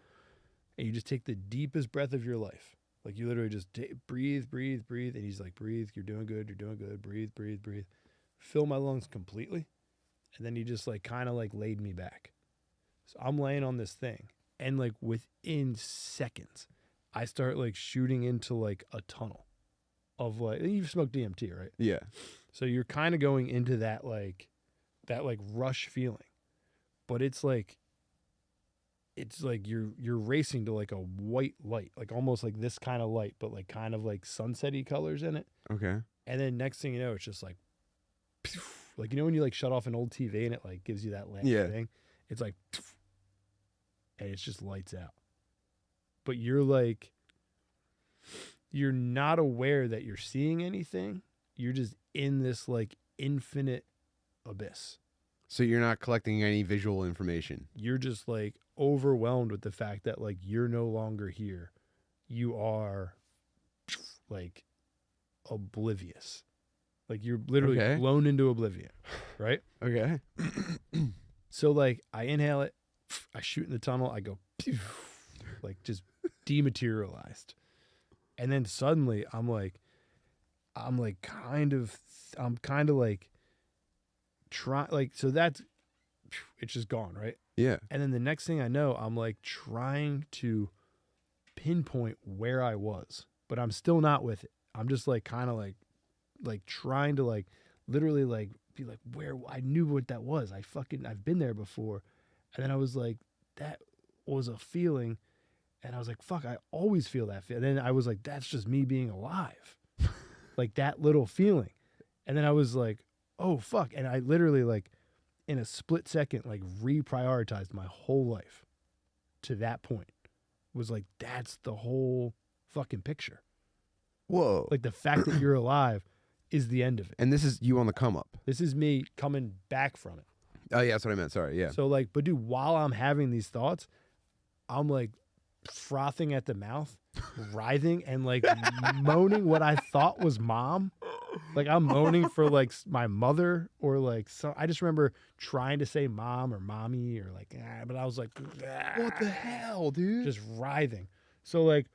and you just take the deepest breath of your life. Like you literally just breathe, breathe, breathe. And he's like, breathe, you're doing good, breathe, breathe, breathe. Fill my lungs completely. And then he just like kind of like laid me back. So I'm laying on this thing. And like within seconds, I start like shooting into like a tunnel of like, you've smoked DMT, right? Yeah. So you're kind of going into that rush feeling. But it's like you're racing to like a white light, like almost like this kind of light, but like kind of like sunsetty colors in it. Okay. And then next thing you know, it's just like, like, you know, when you like shut off an old TV and it like gives you that last thing, it's like, and it's just lights out. But you're like, you're not aware that you're seeing anything. You're just in this like infinite abyss. So you're not collecting any visual information. You're just like overwhelmed with the fact that like you're no longer here. You are like oblivious. Like you're literally blown into oblivion, right? Okay. So like I inhale it, I shoot in the tunnel, I go like just dematerialized. And then suddenly I'm kind of like try, like, so that's, it's just gone, right? Yeah. And then the next thing I know, I'm like trying to pinpoint where I was, but I'm still not with it. I'm just like kind of like trying to like literally like be like, where, I knew what that was. I've been there before. And then I was like, that was a feeling. And I was like, fuck, I always feel that feeling. And then I was like, that's just me being alive. Like that little feeling. And then I was like, oh fuck. And I literally like in a split second, like reprioritized my whole life to that point. Was like, that's the whole fucking picture. Whoa. Like the fact that you're alive is the end of it. And this is you on the come up. This is me coming back from it. Oh yeah, that's what I meant. Sorry. Yeah. So like, but dude, while I'm having these thoughts, I'm like frothing at the mouth, writhing and like moaning what I thought was mom. Like I'm moaning for like my mother or like, so I just remember trying to say mom or mommy or like, but I was like, What the hell, dude? just writhing. So like,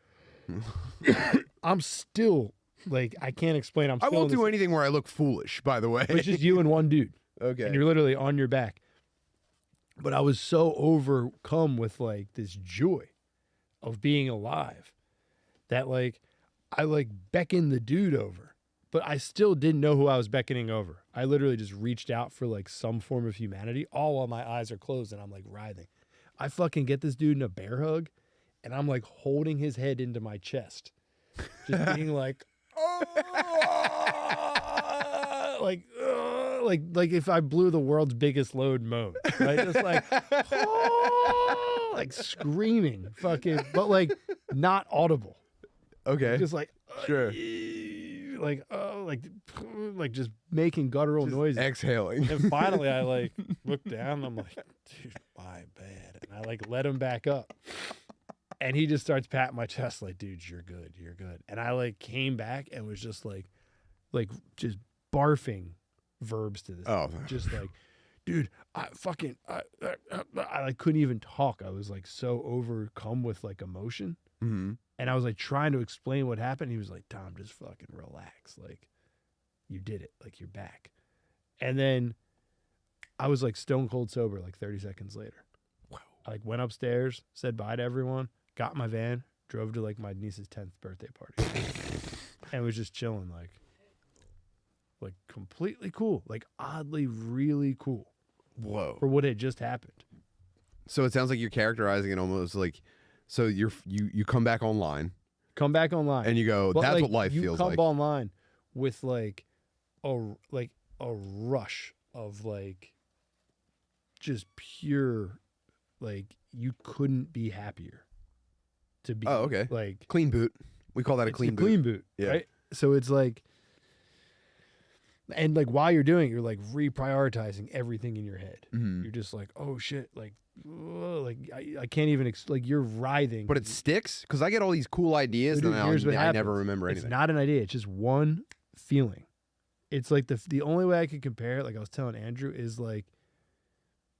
I'm still like, I can't explain. I won't do anything where I look foolish, by the way. It's just you and one dude. Okay. And you're literally on your back. But I was so overcome with like this joy of being alive that like I like beckoned the dude over, but I still didn't know who I was beckoning over. I literally just reached out for like some form of humanity, all while my eyes are closed and I'm like writhing. I fucking get this dude in a bear hug and I'm like holding his head into my chest, just being like, oh, like if I blew the world's biggest load moan, right? Just like, oh, like screaming, fucking, but like not audible. Okay. Just like, Sure. like, oh, like just making guttural noises. Exhaling. And finally, I like looked down. And I'm like, dude, my bad. And I like let him back up. And he just starts patting my chest like, dude, you're good. You're good. And I like came back and was just like just barfing verbs to this. Oh. Just like, dude, I like couldn't even talk. I was like so overcome with like emotion. Mm-hmm. And I was like trying to explain what happened. He was like, Tom, just fucking relax. Like, you did it. Like, you're back. And then I was like stone cold sober like 30 seconds later. Wow. I like went upstairs, said bye to everyone, got in my van, drove to like my niece's 10th birthday party. and was just chilling, like completely cool, like oddly really cool Whoa. for what had just happened. So it sounds like you're characterizing it almost like, so you come back online Come back online, and you go, but, that's like, what life you feels come like. online with like a rush of like just pure, like you couldn't be happier to be. Oh, okay. Like Clean boot. We call that a it's clean the boot. clean boot, Yeah. right? So it's like, and like while you're doing it, you're like reprioritizing everything in your head. Mhm. You're just like, oh shit, like, ugh, like I can't even like you're writhing. But it sticks because I get all these cool ideas Dude, and here's what I never happens. remember It's anything. not an idea. It's just one feeling. It's like the only way I could compare it, like I was telling Andrew, is like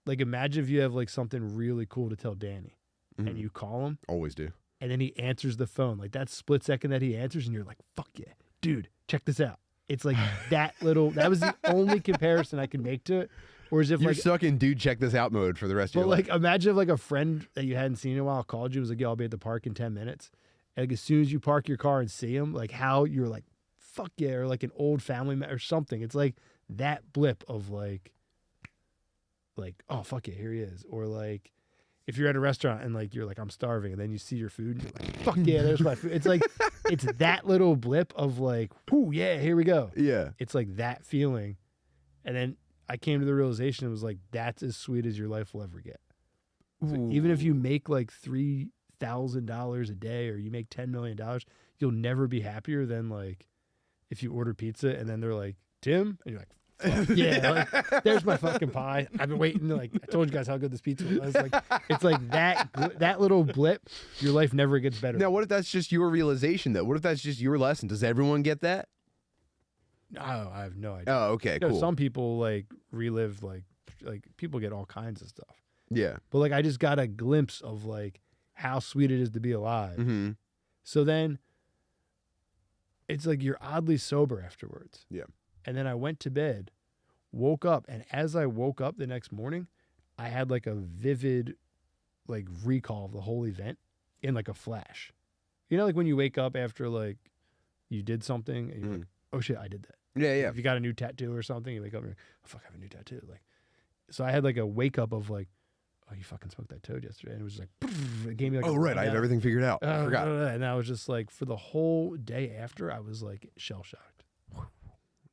imagine if you have like something really cool to tell Danny, Mhm. and you call him, Always do. and then he answers the phone. Like that split second that he answers, and you're like, fuck yeah, dude, check this out. It's like that little. That was the only comparison I could make to it. Whereas if You're like, stuck in dude, check this out mode for the rest of but your like life. imagine if like a friend that you hadn't seen in a while called you, was like, yo, I'll be at the park in 10 minutes. And like as soon as you park your car and see him, like how you're like, fuck yeah, or like an old family member or something. It's like that blip of like, oh fuck yeah, here he is. Or like if you're at a restaurant and like you're like, I'm starving, and then you see your food and you're like, fuck yeah, there's my food. It's like it's that little blip of like, whoo, yeah, here we go. Yeah. It's like that feeling. And then I came to the realization, it was like, that's as sweet as your life will ever get. So even if you make like $3,000 a day or you make $10 million, you'll never be happier than like if you order pizza and then they're like, Tim? And you're like, fuck yeah, like, there's my fucking pie. I've been waiting. Like I told you guys how good this pizza was. Like it's like that little blip. Your life never gets better. Now, what if that's just your realization, though? What if that's just your lesson? Does everyone get that? No, I have no idea. Oh, okay, You know, cool. some people like relive like people get all kinds of stuff. Yeah. But like I just got a glimpse of like how sweet it is to be alive. Mm-hmm. So then it's like you're oddly sober afterwards. Yeah. And then I went to bed, woke up, and as I woke up the next morning, I had like a vivid like recall of the whole event in like a flash. You know, like when you wake up after like you did something and you're like, oh shit, I did that. Yeah, yeah. If you got a new tattoo or something, you wake up and you're like, oh fuck, I have a new tattoo. Like, so I had like a wake up of like, oh, you fucking smoked that toad yesterday. And it was just like, it gave me like, Oh, a right. I have rundown. everything figured out. I forgot. And I was just like, for the whole day after, I was like shell shocked.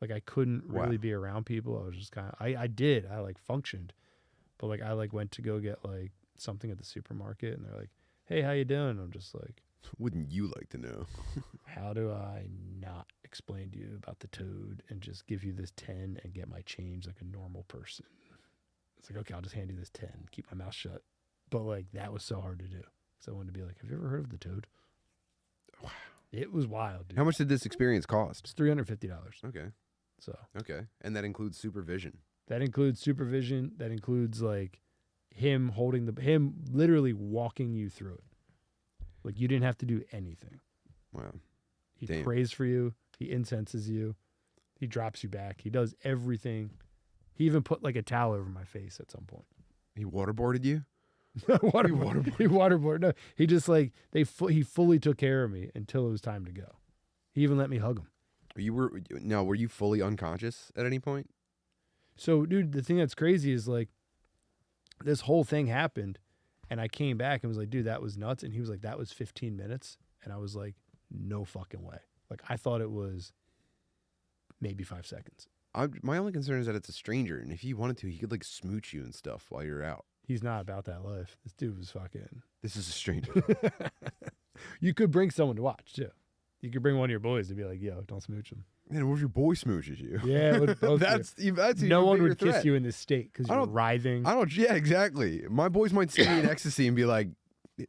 Like I couldn't really be around people. I was just kind of, I like functioned, but like I like went to go get like something at the supermarket and they're like, hey, how you doing? I'm just like, Wouldn't you like to know? how do I not explain to you about the toad and just give you this 10 and get my change like a normal person? It's like, okay, I'll just hand you this 10, keep my mouth shut. But like that was so hard to do. So I wanted to be like, have you ever heard of the toad? Wow. It was wild, dude. How much did this experience cost? It's $350. Okay. So Okay. And that includes supervision. that includes supervision. That includes like him literally walking you through it. Like you didn't have to do anything. Wow. He Damn. prays for you. He incenses you. He drops you back. He does everything. He even put like a towel over my face at some point. He waterboarded you? He waterboarded. No, he just like he fully took care of me until it was time to go. He even let me hug him. Were you fully unconscious at any point? So, dude, the thing that's crazy is like this whole thing happened, and I came back and was like, dude, that was nuts. And he was like, that was 15 minutes, and I was like, no fucking way. Like I thought it was maybe 5 seconds. My only concern is that it's a stranger, and if he wanted to, he could like smooch you and stuff while you're out. He's not about that life. This dude was fucking. This is a stranger. You could bring someone to watch too. You could bring one of your boys to be like, yo, don't smooch him. Man, what if your boy smooches you? Yeah, it would both that's no even one bigger would kiss threat. you in this state because I you're don't- writhing. I don't. Yeah, exactly. My boys might see me in ecstasy and be like,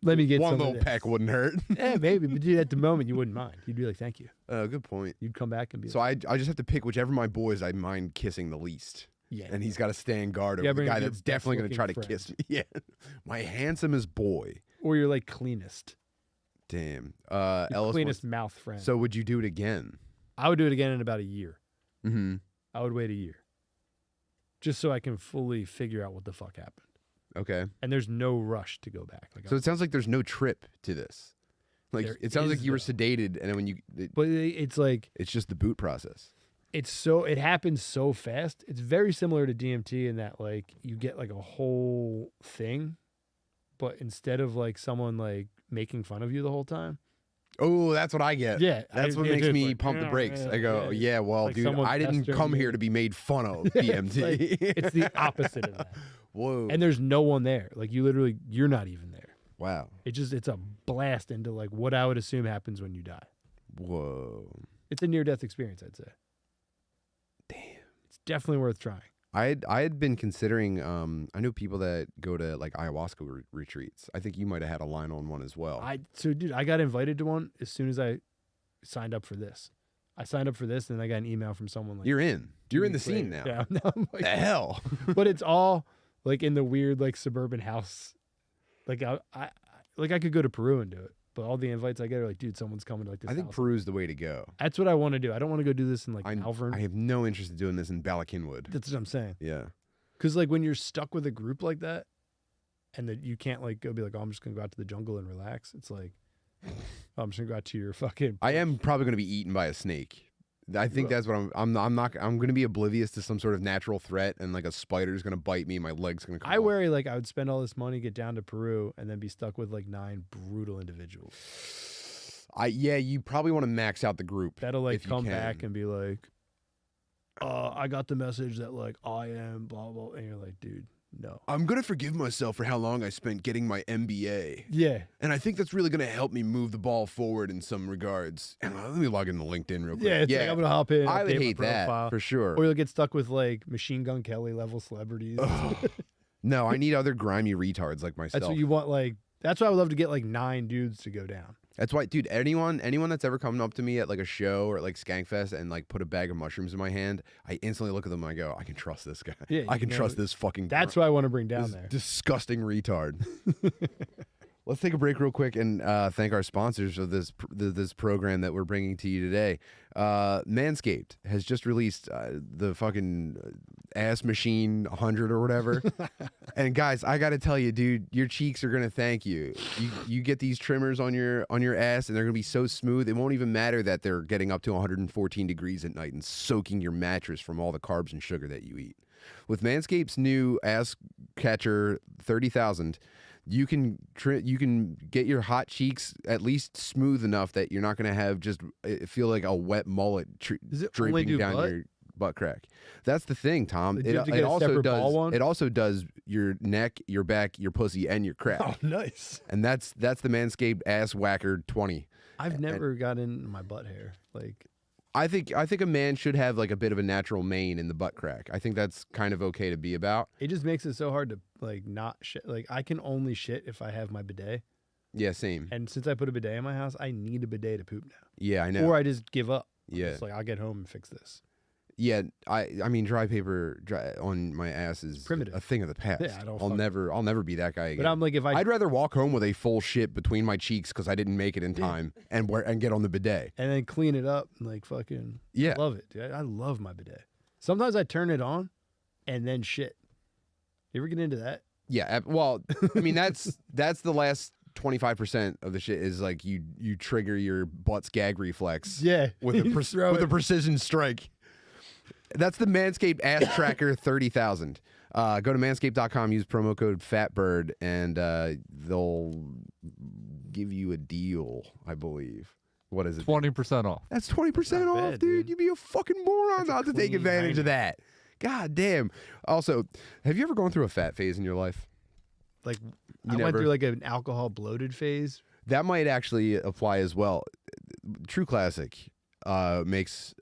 Let me get one some of little this." peck wouldn't hurt. Yeah, maybe, but dude, at the moment you wouldn't mind. You'd be like, thank you. Good point. You'd come back and be So like, I just have to pick whichever of my boys I mind kissing the least. yeah. And he's got to stand guard Yeah, over the bring guy your that's definitely going to try to best-looking kiss me. Yeah. My handsomest boy. Or you're like cleanest. Damn. Your Ellis cleanest wants- mouth friend. So would you do it again? I would do it again in about a year. Mm-hmm. I would wait a year. Just so I can fully figure out what the fuck happened. Okay. And there's no rush to go back. Like So it sounds like there's no trip to this. Like There it sounds like is, you were though. sedated, and then when But it's like it's just the boot process. it happens so fast. It's very similar to DMT in that like you get like a whole thing, but instead of like someone like making fun of you the whole time, Oh, that's what I get. yeah, That's what yeah, makes dude, me like, pump the brakes. I go, yeah, well, Like dude, someone I didn't pestering come you. here to be made fun of. It's DMT. it's the opposite of that. Whoa. And there's no one there. Like you're not even there. Wow. It's a blast into like what I would assume happens when you die. Whoa. It's a near death experience, I'd say. Damn. It's definitely worth trying. I had been considering. I know people that go to like ayahuasca retreats. I think you might have had a line on one as well. Dude, I got invited to one as soon as I signed up for this. I signed up for this, and I got an email from someone like You're in. 2 You're in the weeks scene later. now. Yeah, now I'm like, The hell. but it's all like in the weird like suburban house. Like I could go to Peru and do it, but all the invites I get are like, dude, someone's coming to like this I think house. Peru's the way to go. That's what I want to do. I don't want to go do this in like I Malvern. have no interest in doing this in Balakinwood. That's what I'm saying. Yeah. Because like when you're stuck with a group like that, and that you can't like go be like, oh, I'm just gonna go out to the jungle and relax. It's like, oh, I'm just gonna go out to your fucking. I am probably going to be eaten by a snake. I think that's what I'm going to be oblivious to some sort of natural threat, and like a spider's going to bite me. My leg's going to come I off. worry like I would spend all this money, get down to Peru, and then be stuck with like 9 brutal individuals Yeah, you probably want to max out the group. that'll like if you come can. back and be like, I got the message that like I am blah blah, and you're like, dude, no. I'm going to forgive myself for how long I spent getting my MBA. Yeah, And I think that's really going to help me move the ball forward in some regards. And let me log into LinkedIn real quick. yeah. It's like I'm gonna hop in. I would update my hate that profile. for sure. Or you'll get stuck with like Machine Gun Kelly level celebrities. No, I need other grimy retards like myself. That's what you want. Like that's why I would love to get like 9 dudes to go down. That's why, dude, anyone that's ever come up to me at like a show or like Skankfest and like put a bag of mushrooms in my hand, I instantly look at them and I go, I can trust this guy. Yeah, I you can know, trust this fucking That's what I want to bring down this there. disgusting retard. Let's take a break real quick and thank our sponsors of this program that we're bringing to you today. Manscaped has just released the fucking ass machine 100 or whatever. And guys, I got to tell you, dude, your cheeks are going to thank you. You get these trimmers on your ass and they're going to be so smooth. It won't even matter that they're getting up to 114 degrees at night and soaking your mattress from all the carbs and sugar that you eat. With Manscaped's new ass catcher 30,000, you can get your hot cheeks at least smooth enough that you're not going to have just feel like a wet mullet Does it only dripping do down butt? your butt crack. That's the thing, Tom. Did you have to get a also separate ball does one? it also does your neck, your back, your pussy, and your crack. Oh, nice. And that's the Manscaped Ass Whacker 20. I've never got in my butt hair. Like, I think a man should have like a bit of a natural mane in the butt crack. I think that's kind of okay to be about. it just makes it so hard to like not shit. Like, I can only shit if I have my bidet. Yeah, same. And since I put a bidet in my house, I need a bidet to poop now. Yeah, I know. Or I just give up. Yeah. It's like, I'll get home and fix this. Yeah, I mean, dry paper on my ass is Primitive. a thing of the past. Yeah, I don't I'll fuck- never be that guy again. But I'm like, if I'd rather walk home with a full shit between my cheeks because I didn't make it in time and get on the bidet. and then clean it up and like fucking Yeah. love it. Dude. I love my bidet. Sometimes I turn it on and then shit. You ever get into that? Yeah, well, I mean that's the last 25% of the shit is like you trigger your butt's gag reflex. Yeah. with You throw a it. precision strike. That's the Manscaped Ass Tracker 30,000. Go to manscaped.com, use promo code FATBIRD, and they'll give you a deal, I believe. What is it? 20% off. That's 20% Not off, bad, dude. dude. You'd be a fucking moron That's a not to take clean advantage of 90. that. God damn. Also, have you ever gone through a fat phase in your life? Like, You I went never- through like an alcohol bloated phase. That might actually apply as well. True Classic makes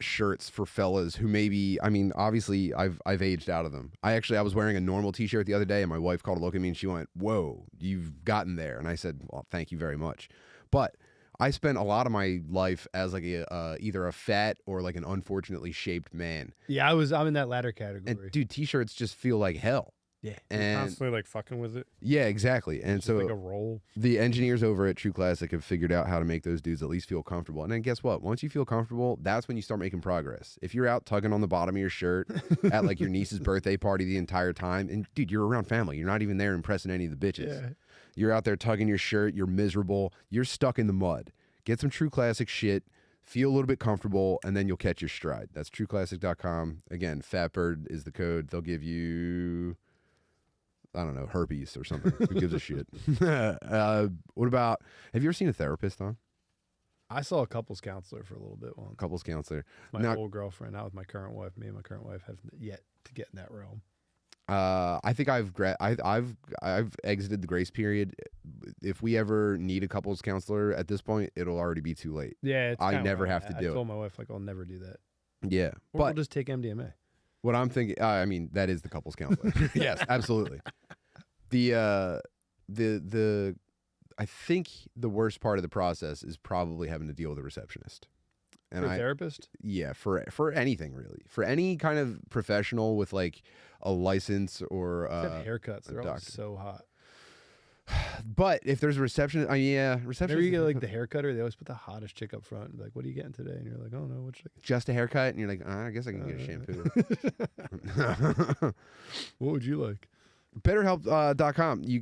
shirts for fellas who maybe, I mean, obviously I've aged out of them. I was wearing a normal t-shirt the other day and my wife called to look at me and she went, "Whoa, you've gotten there." And I said, "Well, thank you very much." But I spent a lot of my life as like either a fat or like an unfortunately shaped man. Yeah, I'm in that latter category. And dude, t-shirts just feel like hell. yeah. And Constantly like fucking with it. yeah, exactly. And Just so like a roll. the engineers over at True Classic have figured out how to make those dudes at least feel comfortable. And then guess what? Once you feel comfortable, that's when you start making progress. If you're out tugging on the bottom of your shirt at like your niece's birthday party the entire time, and dude, you're around family. You're not even there impressing any of the bitches. Yeah. You're out there tugging your shirt. You're miserable. You're stuck in the mud. Get some True Classic shit. Feel a little bit comfortable, and then you'll catch your stride. That's trueclassic.com. Again, Fatbird is the code. They'll give you, I don't know, herpes or something. Who gives a shit? What about, have you ever seen a therapist, Tom? I saw a couples counselor for a little bit once. Couples counselor. My Now- old girlfriend, not with my current wife. Me and my current wife have yet to get in that realm. I think I've exited the grace period. If we ever need a couples counselor at this point, it'll already be too late. Yeah, it's I kinda never where I'm have to at. do I it. told my wife, like, I'll never do that. Yeah, Or we'll but just take MDMA. what I'm thinking, I mean, that is the couples counselor. Yes, absolutely. The I think the worst part of the process is probably having to deal with a receptionist. And For a therapist? yeah, for anything really, for any kind of professional with like a license or Except haircuts. They're all doctor. so hot. But if there's a receptionist, yeah, receptionist. Whenever you get like the haircutter, they always put the hottest chick up front and be like, what are you getting today? And you're like, oh no, what should just a haircut, and you're like, I guess I can get a shampoo. What would you like? BetterHelp.com. You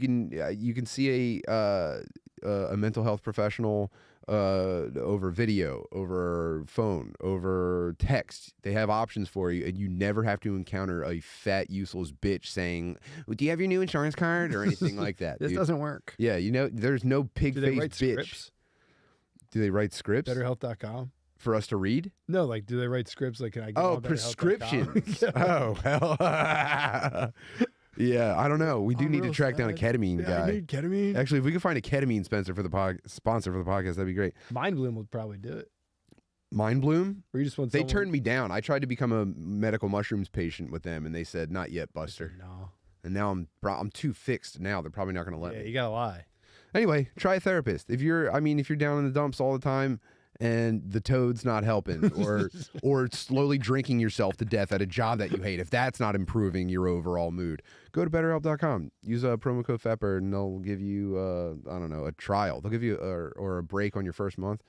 can see a mental health professional over video, over phone, over text. They have options for you, and you never have to encounter a fat, useless bitch saying, well, "Do you have your new insurance card?" or anything like that. This dude. doesn't work. Yeah, there's no Do pig-faced they write bitch. scripts? Do they write scripts BetterHelp.com? for us to read? No, like, do they write scripts? Like, can I get Oh, on prescriptions. BetterHelp.com? Oh, well. Yeah, I don't know. We do I'm need to real track down a sad. ketamine Yeah, guy. I need ketamine. Actually, if we could find a ketamine sponsor for the podcast, that'd be great. Mind Bloom would probably do it. Mind Bloom? Or you just want They someone... turned me down. I tried to become a medical mushrooms patient with them, and they said, "Not yet, Buster." No. And now I'm too fixed. Now they're probably not going to let Yeah, me. you gotta lie. Anyway, try a therapist. If you're down in the dumps all the time and the toad's not helping, or slowly drinking yourself to death at a job that you hate, if that's not improving your overall mood, go to BetterHelp.com. Use a promo code FATBIRD, and they'll give you a trial. They'll give you or a break on your first month,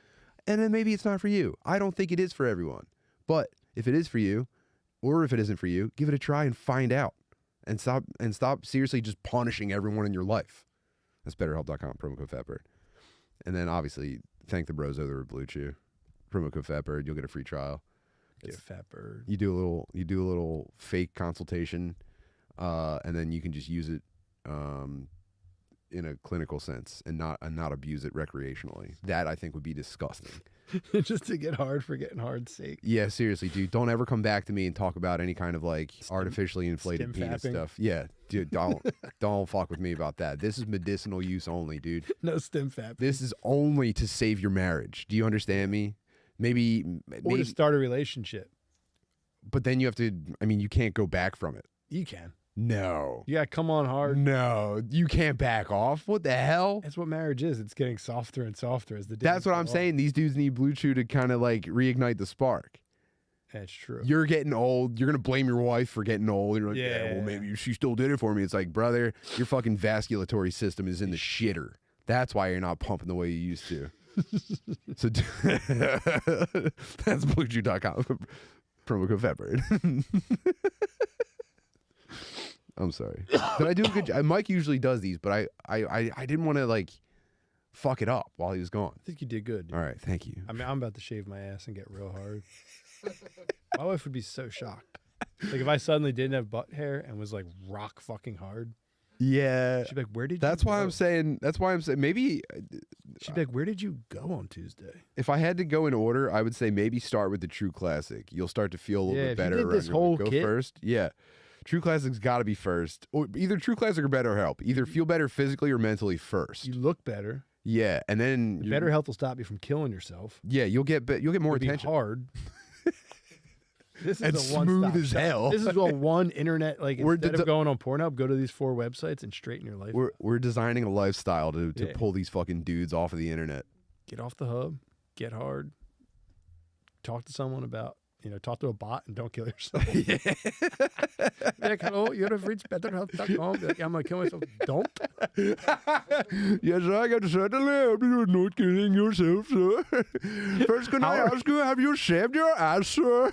and then maybe it's not for you. I don't think it is for everyone, but if it is for you, or if it isn't for you, give it a try and find out, and stop seriously just punishing everyone in your life. That's BetterHelp.com, promo code FATBIRD. And then obviously thank the bros over at Blue Chew. Promo code FATBIRD, you'll get a free trial. Get a fat bird. You do a little fake consultation, and then you can just use it in a clinical sense and not abuse it recreationally. That I think would be disgusting. Just to get hard for getting hard's sake. Yeah, seriously, dude. Don't ever come back to me and talk about any kind of like artificially inflated stim penis fapping. stuff. Yeah, dude, don't fuck with me about that. This is medicinal use only, dude. No stim fat. This is only to save your marriage. Do you understand me? Maybe, Or to start a relationship. but then you have to. I mean, you can't go back from it. You can. No, You gotta come on hard. no, you can't back off. What the hell? That's what marriage is. It's getting softer and softer as the days That's what go I'm on. saying. These dudes need Blue Chew to kind of like reignite the spark. That's true. You're getting old. You're gonna blame your wife for getting old. You're like, yeah, Yeah. well, maybe she still did it for me. It's like, brother, your fucking vasculatory system is in the shitter. That's why you're not pumping the way you used to. So that's BlueChew.com. Promo code FATBIRD. I'm sorry. Did I do a good job? Mike usually does these, but I didn't want to like fuck it up while he was gone. I think you did good. All right, thank you. I mean, I'm about to shave my ass and get real hard. My wife would be so shocked. Like if I suddenly didn't have butt hair and was like rock fucking hard, Yeah, she'd be like, "Where did?" that's you why go? I'm saying. That's why I'm saying maybe She'd be like, "Where did you go on Tuesday?" if I had to go in order, I would say maybe start with the True Classic. You'll start to feel a little Yeah, bit if you better. did around this your- whole go kit- first. Yeah, True Classic's got to be first, or either True Classic or BetterHelp. Either feel better physically or mentally first. You look better. Yeah, and then Better health will stop you from killing yourself. Yeah, you'll get more It'll be attention. hard. This is And a smooth one-stop as shop. hell. This is a one internet. Like We're instead de- of going on Pornhub, go to these 4 websites and straighten your life. We're designing a lifestyle to Yeah. pull these fucking dudes off of the internet. Get off the hub. Get hard. Talk to someone about talk to a bot and don't kill yourself. Be like, hello, you have reached betterhelp.com. Be like, I'm gonna kill myself. Don't. Yes, I can certainly help you with not killing yourself, sir. First, can I ask you, have you shaved your ass, sir?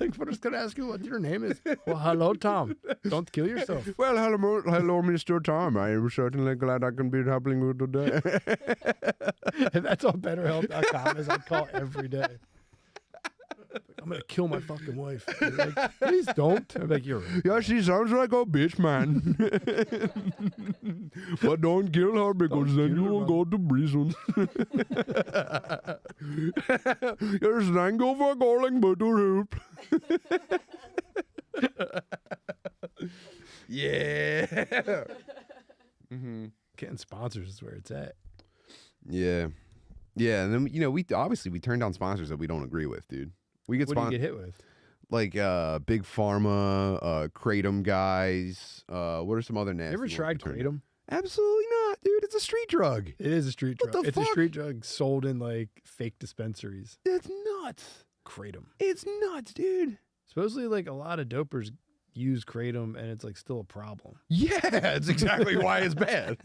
Like, first, can I ask you what your name is? Well, hello, Tom. Don't kill yourself. Well, hello, Mr. Tom. I am certainly glad I can be helping you today. If that's on betterhelp.com, as I call every day. I'm gonna kill my fucking wife. You're like, please don't. I'm like, you're right. Yeah, she sounds like a bitch, man. But don't kill her because then you will go to prison. Yes, thank you for calling BetterHelp. Yeah. Getting sponsors is where it's at. Yeah. Yeah, and then we turn down sponsors that we don't agree with, dude. We get What do you get hit with? like Big Pharma, Kratom guys. What are some other nasty? You ever ones tried we turned Kratom? down? Absolutely not, dude. It's a street drug. It is a street What drug. the It's a fuck? street drug sold in like fake dispensaries. It's nuts. Kratom. It's nuts, dude. Supposedly, like a lot of dopers use Kratom, and it's like still a problem. Yeah, it's exactly why it's bad.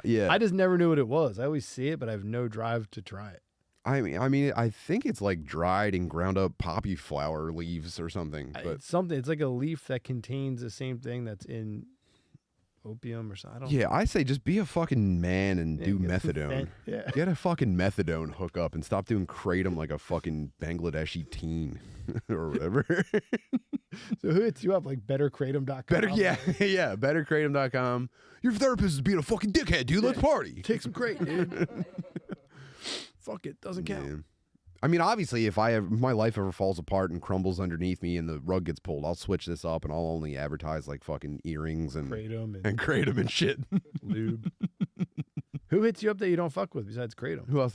Yeah, I just never knew what it was. I always see it, but I have no drive to try it. I mean, I think it's like dried and ground up poppy flower leaves or something. But It's something. It's like a leaf that contains the same thing that's in opium or something. I don't. yeah, I say just be a fucking man and do get some methadone. Yeah. Get a fucking methadone hookup and stop doing kratom like a fucking Bangladeshi teen or whatever. So who hits you up? Like betterkratom.com? Better, yeah, yeah. Betterkratom.com. Your therapist is being a fucking dickhead, dude. Let's party. Take some Kratom, dude. Fuck it. Doesn't count. Yeah. I mean, obviously, if my life ever falls apart and crumbles underneath me and the rug gets pulled, I'll switch this up and I'll only advertise like fucking earrings and Kratom and kratom and shit. lube. Who hits you up that you don't fuck with besides Kratom? Who else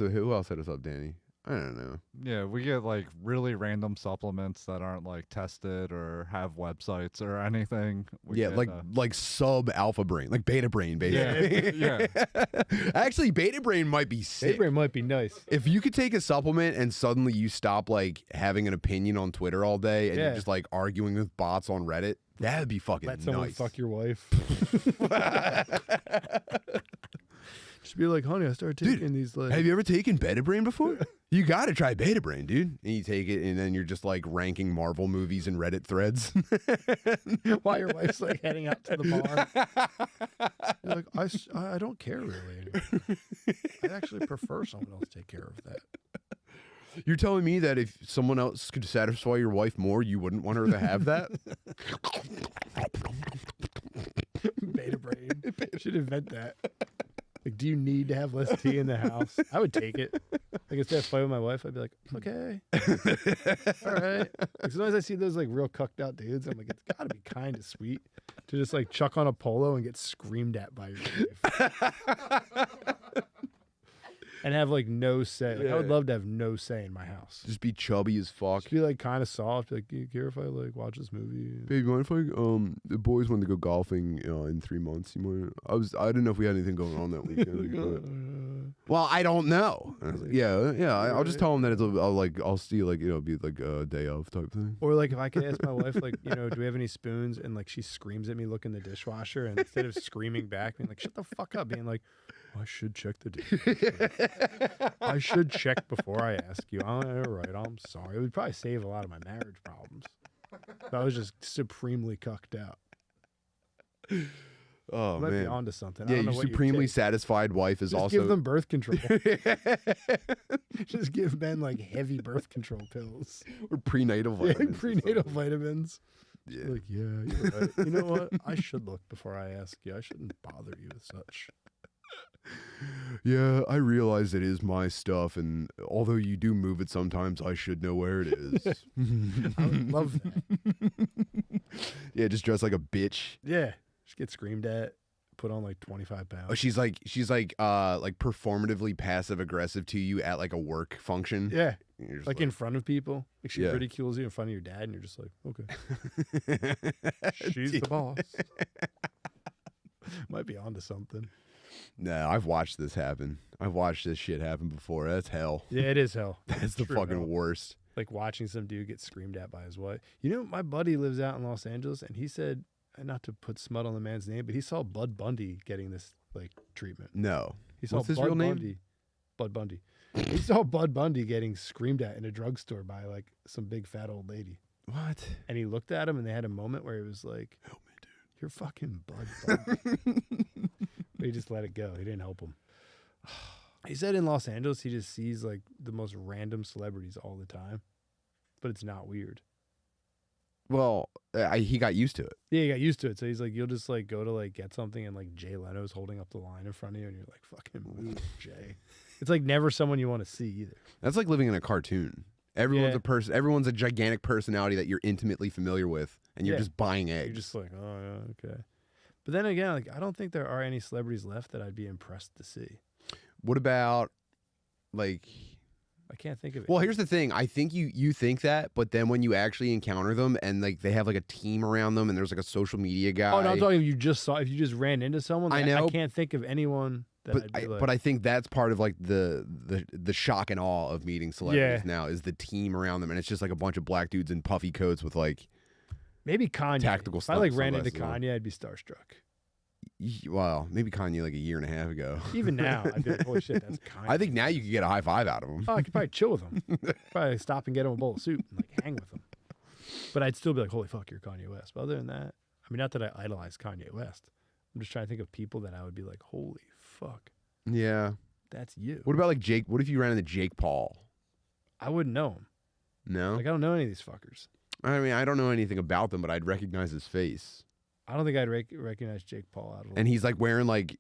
hit us up, Danny? I don't know. Yeah, we get like really random supplements that aren't like tested or have websites or anything. We Yeah, get, like sub alpha brain, like beta brain, basically. yeah. Actually, beta brain might be sick. Brain might be nice. If you could take a supplement and suddenly you stop like having an opinion on Twitter all day and Yeah. you're just like arguing with bots on Reddit, that'd be fucking Let someone nice. fuck your wife. Just be like, honey, I started Dude, taking these. Like, Have you ever taken Beta Brain before? You got to try Beta Brain, dude. And you take it, and then you're just like ranking Marvel movies in Reddit threads. while your wife's like heading out to the bar. You're like, I don't care really. I actually prefer someone else take care of that. You're telling me that if someone else could satisfy your wife more, you wouldn't want her to have that? Beta brain. Should invent that. Like, do you need to have less tea in the house? I would take it. Like, instead of fighting with my wife, I'd be like, okay. All right. Like, sometimes I see those like real cucked out dudes. I'm like, it's got to be kind of sweet to just like chuck on a polo and get screamed at by your wife. And have like no say. Like, I would love to have no say in my house. Just be chubby as fuck. Just be like kind of soft. Be like, do you care if I like watch this movie? Baby, mind if I the boys want to go golfing in 3 months? I didn't know if we had anything going on that weekend. Well, I don't know. I was like, yeah. I'll just tell them that I'll see like be like a day of type thing. Or like if I could ask my wife, like, do we have any spoons? And like she screams at me, look in the dishwasher, and instead of screaming back, being like, shut the fuck up, being like, I should check the dishwasher. I should check before I ask you. All right, I'm sorry. It would probably save a lot of my marriage problems. If I was just supremely cucked out. Oh, Might man. be onto something. I Yeah, don't know your what you'd supremely take. satisfied wife is Just also. give them birth control. Just give men like heavy birth control pills. or prenatal Yeah, vitamins. prenatal vitamins. Yeah. Like, yeah, you're right. You know what? I should look before I ask you. I shouldn't bother you with such. Yeah, I realize it is my stuff, and although you do move it sometimes, I should know where it is. I would love that. Yeah, just dress like a bitch. Yeah. Just get screamed at, put on like 25 Oh, pounds. she's like performatively passive aggressive to you at like a work function. Yeah. And you're just Like in front of people. Like she Yeah. ridicules you in front of your dad, and you're just like, okay. She's the boss. Might be onto something. No, I've watched this happen. I've watched this shit happen before. That's hell. Yeah, it is hell. That's the True fucking hell. worst. Like watching some dude get screamed at by his wife. You know, my buddy lives out in Los Angeles, and he said, and not to put smut on the man's name, but he saw Bud Bundy getting this like treatment. No. He saw What's his Bud real name? Bundy. Bud Bundy. He saw Bud Bundy getting screamed at in a drugstore by like some big fat old lady. What? And he looked at him, and they had a moment where he was like, "Help me, dude. You're fucking Bud Bundy." But he just let it go. He didn't help him. He said in Los Angeles, he just sees like the most random celebrities all the time, but it's not weird. Well, he got used to it. Yeah, he got used to it. So he's like, you'll just like go to like get something, and like Jay Leno's holding up the line in front of you, and you're like, fucking move, Jay. It's like never someone you want to see either. That's like living in a cartoon. Everyone's Yeah. a person. Everyone's a gigantic personality that you're intimately familiar with, and you're Yeah. just buying eggs. You're just like, oh yeah, okay. But then again, like I don't think there are any celebrities left that I'd be impressed to see. What about like? I can't think of it. Well, here's the thing. I think you think that, but then when you actually encounter them and like they have like a team around them and there's like a social media guy. Oh no, I'm talking if you just saw, if you just ran into someone. I like, know. I can't think of anyone that but I'd be like. but I think that's part of like the shock and awe of meeting celebrities now is the team around them, and it's just like a bunch of black dudes in puffy coats with like maybe Kanye. tactical If I like stuff, ran into sunglasses on. Kanye, I'd be starstruck. Well, maybe Kanye like a year and a half ago. Even now, I'd be like, holy shit, that's Kanye. I think now you could get a high five out of him. Oh, I could probably chill with him. Probably stop and get him a bowl of soup and like hang with him. But I'd still be like, holy fuck, you're Kanye West. But other than that, I mean, not that I idolize Kanye West. I'm just trying to think of people that I would be like, holy fuck, Yeah. that's you. What about like Jake? What if you ran into Jake Paul? I wouldn't know him. No. Like, I don't know any of these fuckers. I mean, I don't know anything about them, but I'd recognize his face. I don't think I'd recognize Jake Paul out of And he's like wearing like,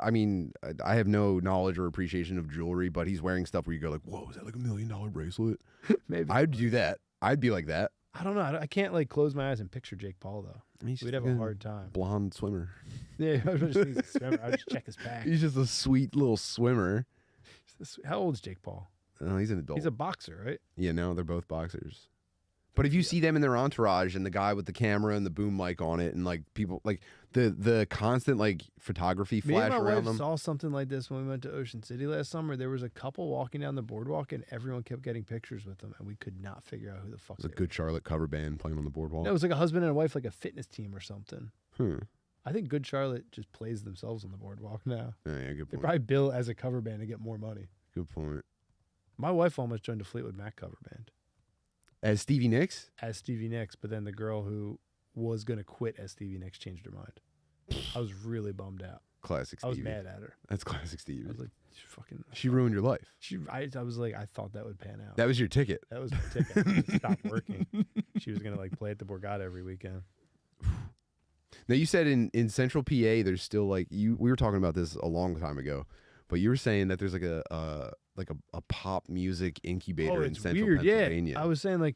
I mean, I have no knowledge or appreciation of jewelry, but he's wearing stuff where you go like, whoa, is that like $1 million bracelet? maybe. I'd do that. I'd be like that. I don't know. I can't like close my eyes and picture Jake Paul though. He's We'd have a hard time. blonde swimmer. Yeah, I was just he's a swimmer. I would just check his back. He's just a sweet little swimmer. How old is Jake Paul? Oh, he's an adult. He's a boxer, right? Yeah, no, they're both boxers. But if you see them in their entourage and the guy with the camera and the boom mic on it and like people like the constant like photography Me and flash my around wife them. saw something like this when we went to Ocean City last summer. There was a couple walking down the boardwalk, and everyone kept getting pictures with them, and we could not figure out who the fuck It was a they Good Charlotte cover band playing on the boardwalk. were. No, it was like a husband and a wife, like a fitness team or something. Hmm. I think Good Charlotte just plays themselves on the boardwalk now. Yeah, good They point. probably bill as a cover band to get more money. Good point. My wife almost joined a Fleetwood Mac cover band As Stevie Nicks? as Stevie Nicks, but then the girl who was going to quit as Stevie Nicks changed her mind. I was really bummed out. Classic I was Stevie. mad at her. That's classic Stevie. I was like, fucking. She ruined your life. I was like, I thought that would pan out. That was your ticket. That was my ticket. It stopped working. She was gonna like play at the Borgata every weekend. Now you said in Central PA there's still like we were talking about this a long time ago, but you were saying that there's like a pop music incubator in it's Central weird. Pennsylvania. Yeah, I was saying like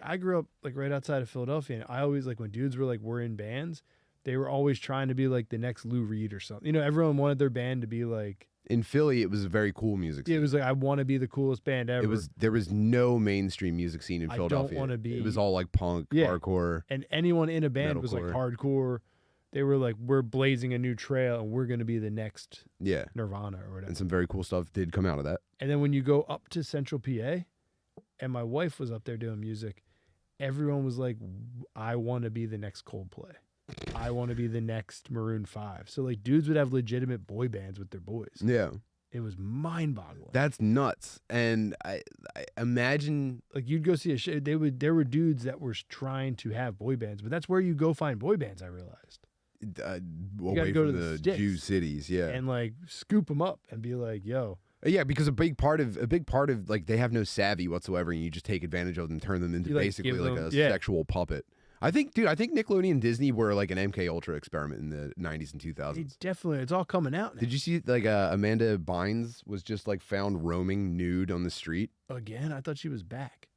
I grew up like right outside of Philadelphia, and I always like when dudes were in bands, they were always trying to be like the next Lou Reed or something. You know, everyone wanted their band to be like. In Philly, it was a very cool music scene. It was like I want to be the coolest band ever. There was no mainstream music scene in I Philadelphia. don't wanna be- It was all like punk, Yeah. hardcore. And anyone in a band was like Metalcore. hardcore. They were like, we're blazing a new trail, and we're gonna be the next Yeah. Nirvana or whatever. And some very cool stuff did come out of that. And then when you go up to Central PA, and my wife was up there doing music, everyone was like, I want to be the next Coldplay. I want to be the next Maroon 5. So like dudes would have legitimate boy bands with their boys. Yeah. It was mind-boggling. That's nuts. And I imagine Like you'd go see a show. There were dudes that were trying to have boy bands, but that's where you go find boy bands. I realized, away go from to the the sticks. Jew cities, yeah. and like scoop them up and be like, "Yo, Yeah, because a big part of like they have no savvy whatsoever, and you just take advantage of them, turn them into You, like, basically give like them- a yeah. sexual puppet. I think Nickelodeon and Disney were like an MK Ultra experiment in the 90s and 2000s. it's all coming out now." Did you see like Amanda Bynes was just like found roaming nude on the street? Again, I thought she was back.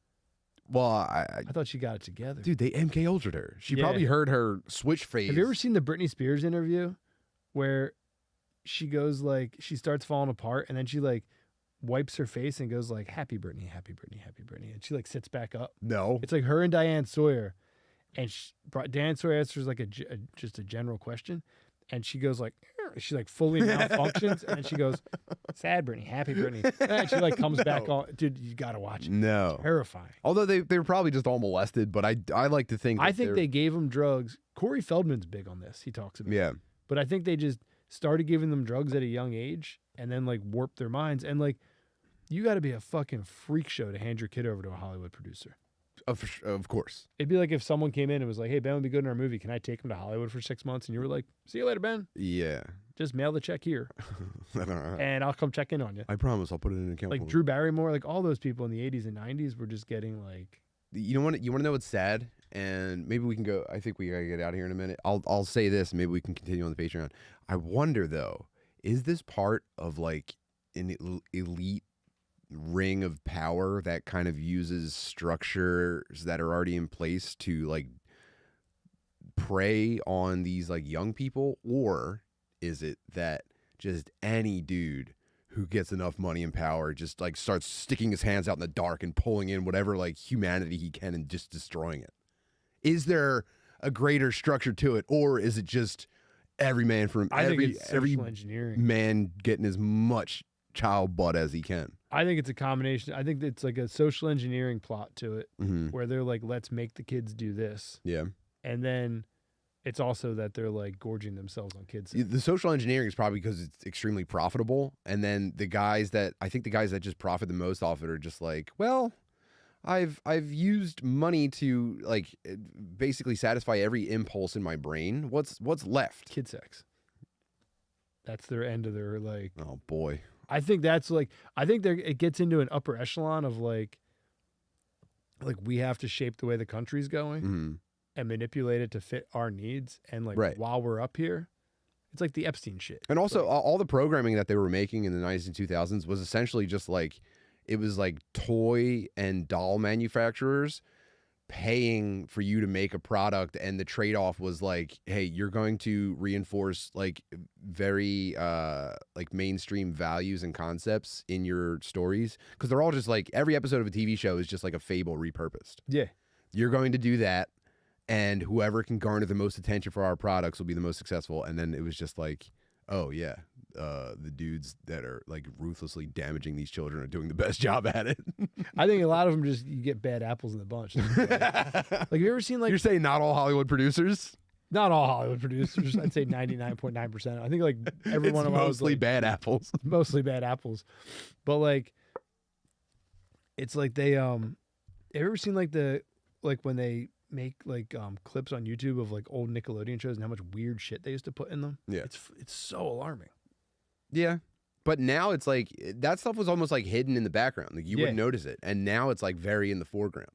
Well, I I thought she got it together. dude, they MK Ultra'd her. She Yeah. probably heard her switch phase. Have you ever seen the Britney Spears interview where she goes like she starts falling apart and then she like wipes her face and goes like happy Britney, happy Britney, happy Britney, and she like sits back up. No. It's like her and Diane Sawyer, and Diane Sawyer answers like just a general question, and she goes like She like fully malfunctions, and then she goes, "Sad Brittany, happy Brittany." And she like comes back on. Dude, you gotta watch it. No. Terrifying. Although they were probably just all molested, but I like to think. I that think they're- they gave them drugs. Corey Feldman's big on this. He talks about. Yeah. But I think they just started giving them drugs at a young age, and then like warped their minds. And like, you got to be a fucking freak show to hand your kid over to a Hollywood producer. Of course. It'd be like if someone came in and was like, "Hey, Ben would be good in our movie. Can I take him to Hollywood for 6 months?" And you were like, "See you later, Ben. Yeah. Just mail the check here, and I'll come check in on you." I promise I'll put it in an account. Like Drew Barrymore, like all those people in the 80s and 90s were just getting like. You want to know what's sad? And maybe we can go. I think we gotta get out of here in a minute. I'll say this. Maybe we can continue on the Patreon. I wonder though, is this part of like an elite ring of power that kind of uses structures that are already in place to like prey on these like young people, or is it that just any dude who gets enough money and power just like starts sticking his hands out in the dark and pulling in whatever like humanity he can and just destroying it? Is there a greater structure to it, or is it just every man from I think it's every social engineering. man getting as much child butt as he can? I think it's a combination. I think it's like a social engineering plot to it, Mm-hmm. where they're like, "Let's make the kids do this," Yeah. and then it's also that they're like gorging themselves on kids. The social engineering is probably because it's extremely profitable, and then the guys that just profit the most off it are just like, well, I've used money to like basically satisfy every impulse in my brain. What's left? Kid sex. That's their end of their like. Oh boy. I think that's like. I think it gets into an upper echelon of like we have to shape the way the country's going Mm-hmm. and manipulate it to fit our needs. And like Right. while we're up here, it's like the Epstein shit. And also, all the programming that they were making in the 90s and 2000s was essentially just like, it was like toy and doll manufacturers paying for you to make a product, and the trade-off was like, hey, you're going to reinforce like very like mainstream values and concepts in your stories, because they're all just like, every episode of a TV show is just like a fable repurposed. Yeah. You're going to do that, and whoever can garner the most attention for our products will be the most successful. And then it was just like, oh yeah, the dudes that are like ruthlessly damaging these children are doing the best job at it. I think a lot of them just you get bad apples in the bunch. Like, have you ever seen like You're saying not all Hollywood producers? not all Hollywood producers? I'd say 99.9%. I think like every It's one of them mostly bad apples. mostly bad apples, but like it's like they have you ever seen like when they make like clips on YouTube of like old Nickelodeon shows and how much weird shit they used to put in them? Yeah. It's so alarming. Yeah. But now it's like that stuff was almost like hidden in the background. Like you Yeah. wouldn't notice it. And now it's like very in the foreground.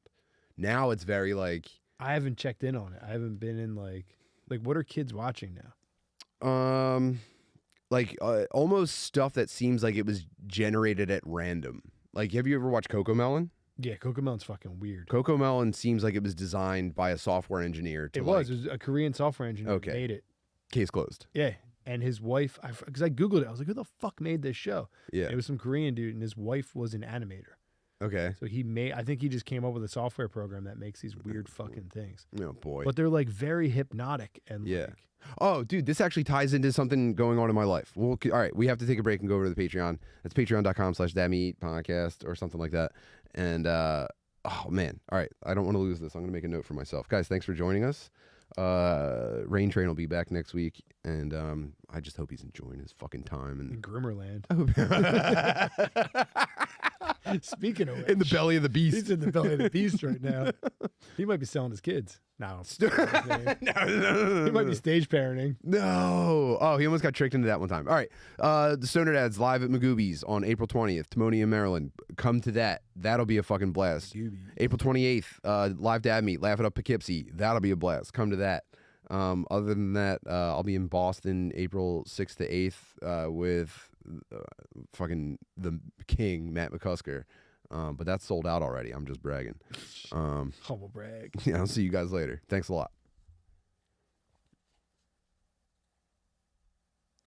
Now it's very like I haven't checked in on it. I haven't been in like what are kids watching now? almost stuff that seems like it was generated at random. Like, have you ever watched Coco Melon? Yeah, Cocomelon's fucking weird. Coco Melon seems like it was designed by a software engineer. To It was a Korean software engineer Okay. who made it. Case closed. Yeah, and his wife, because I googled it, I was like, who the fuck made this show? Yeah. It was some Korean dude, and his wife was an animator. Okay. So I think he just came up with a software program that makes these weird fucking things. Oh boy. But they're like very hypnotic and Yeah. like, Oh, dude, this actually ties into something going on in my life. Well, all right, we have to take a break and go over to the Patreon. That's patreon.com/thatmeatpodcast or something like that. And oh man, all right, I don't want to lose this. I'm gonna make a note for myself, guys. Thanks for joining us. Rain Train will be back next week, and I just hope he's enjoying his fucking time in and Grimmerland. Speaking of which, in the belly of the beast. he's in the belly of the beast right now. He might be selling his kids. No. No. He might be stage parenting. No. Oh, he almost got tricked into that one time. All right. The Stoner Dads live at Magoobies on April 20th, Timonium, Maryland. Come to that. That'll be a fucking blast. April 28th, live Dad Meet, Laugh It Up Poughkeepsie. That'll be a blast. Come to that. Other than that, I'll be in Boston April 6th to 8th with fucking the king, Matt McCusker. But that's sold out already. I'm just bragging. Humble brag. Yeah, I'll see you guys later. Thanks a lot.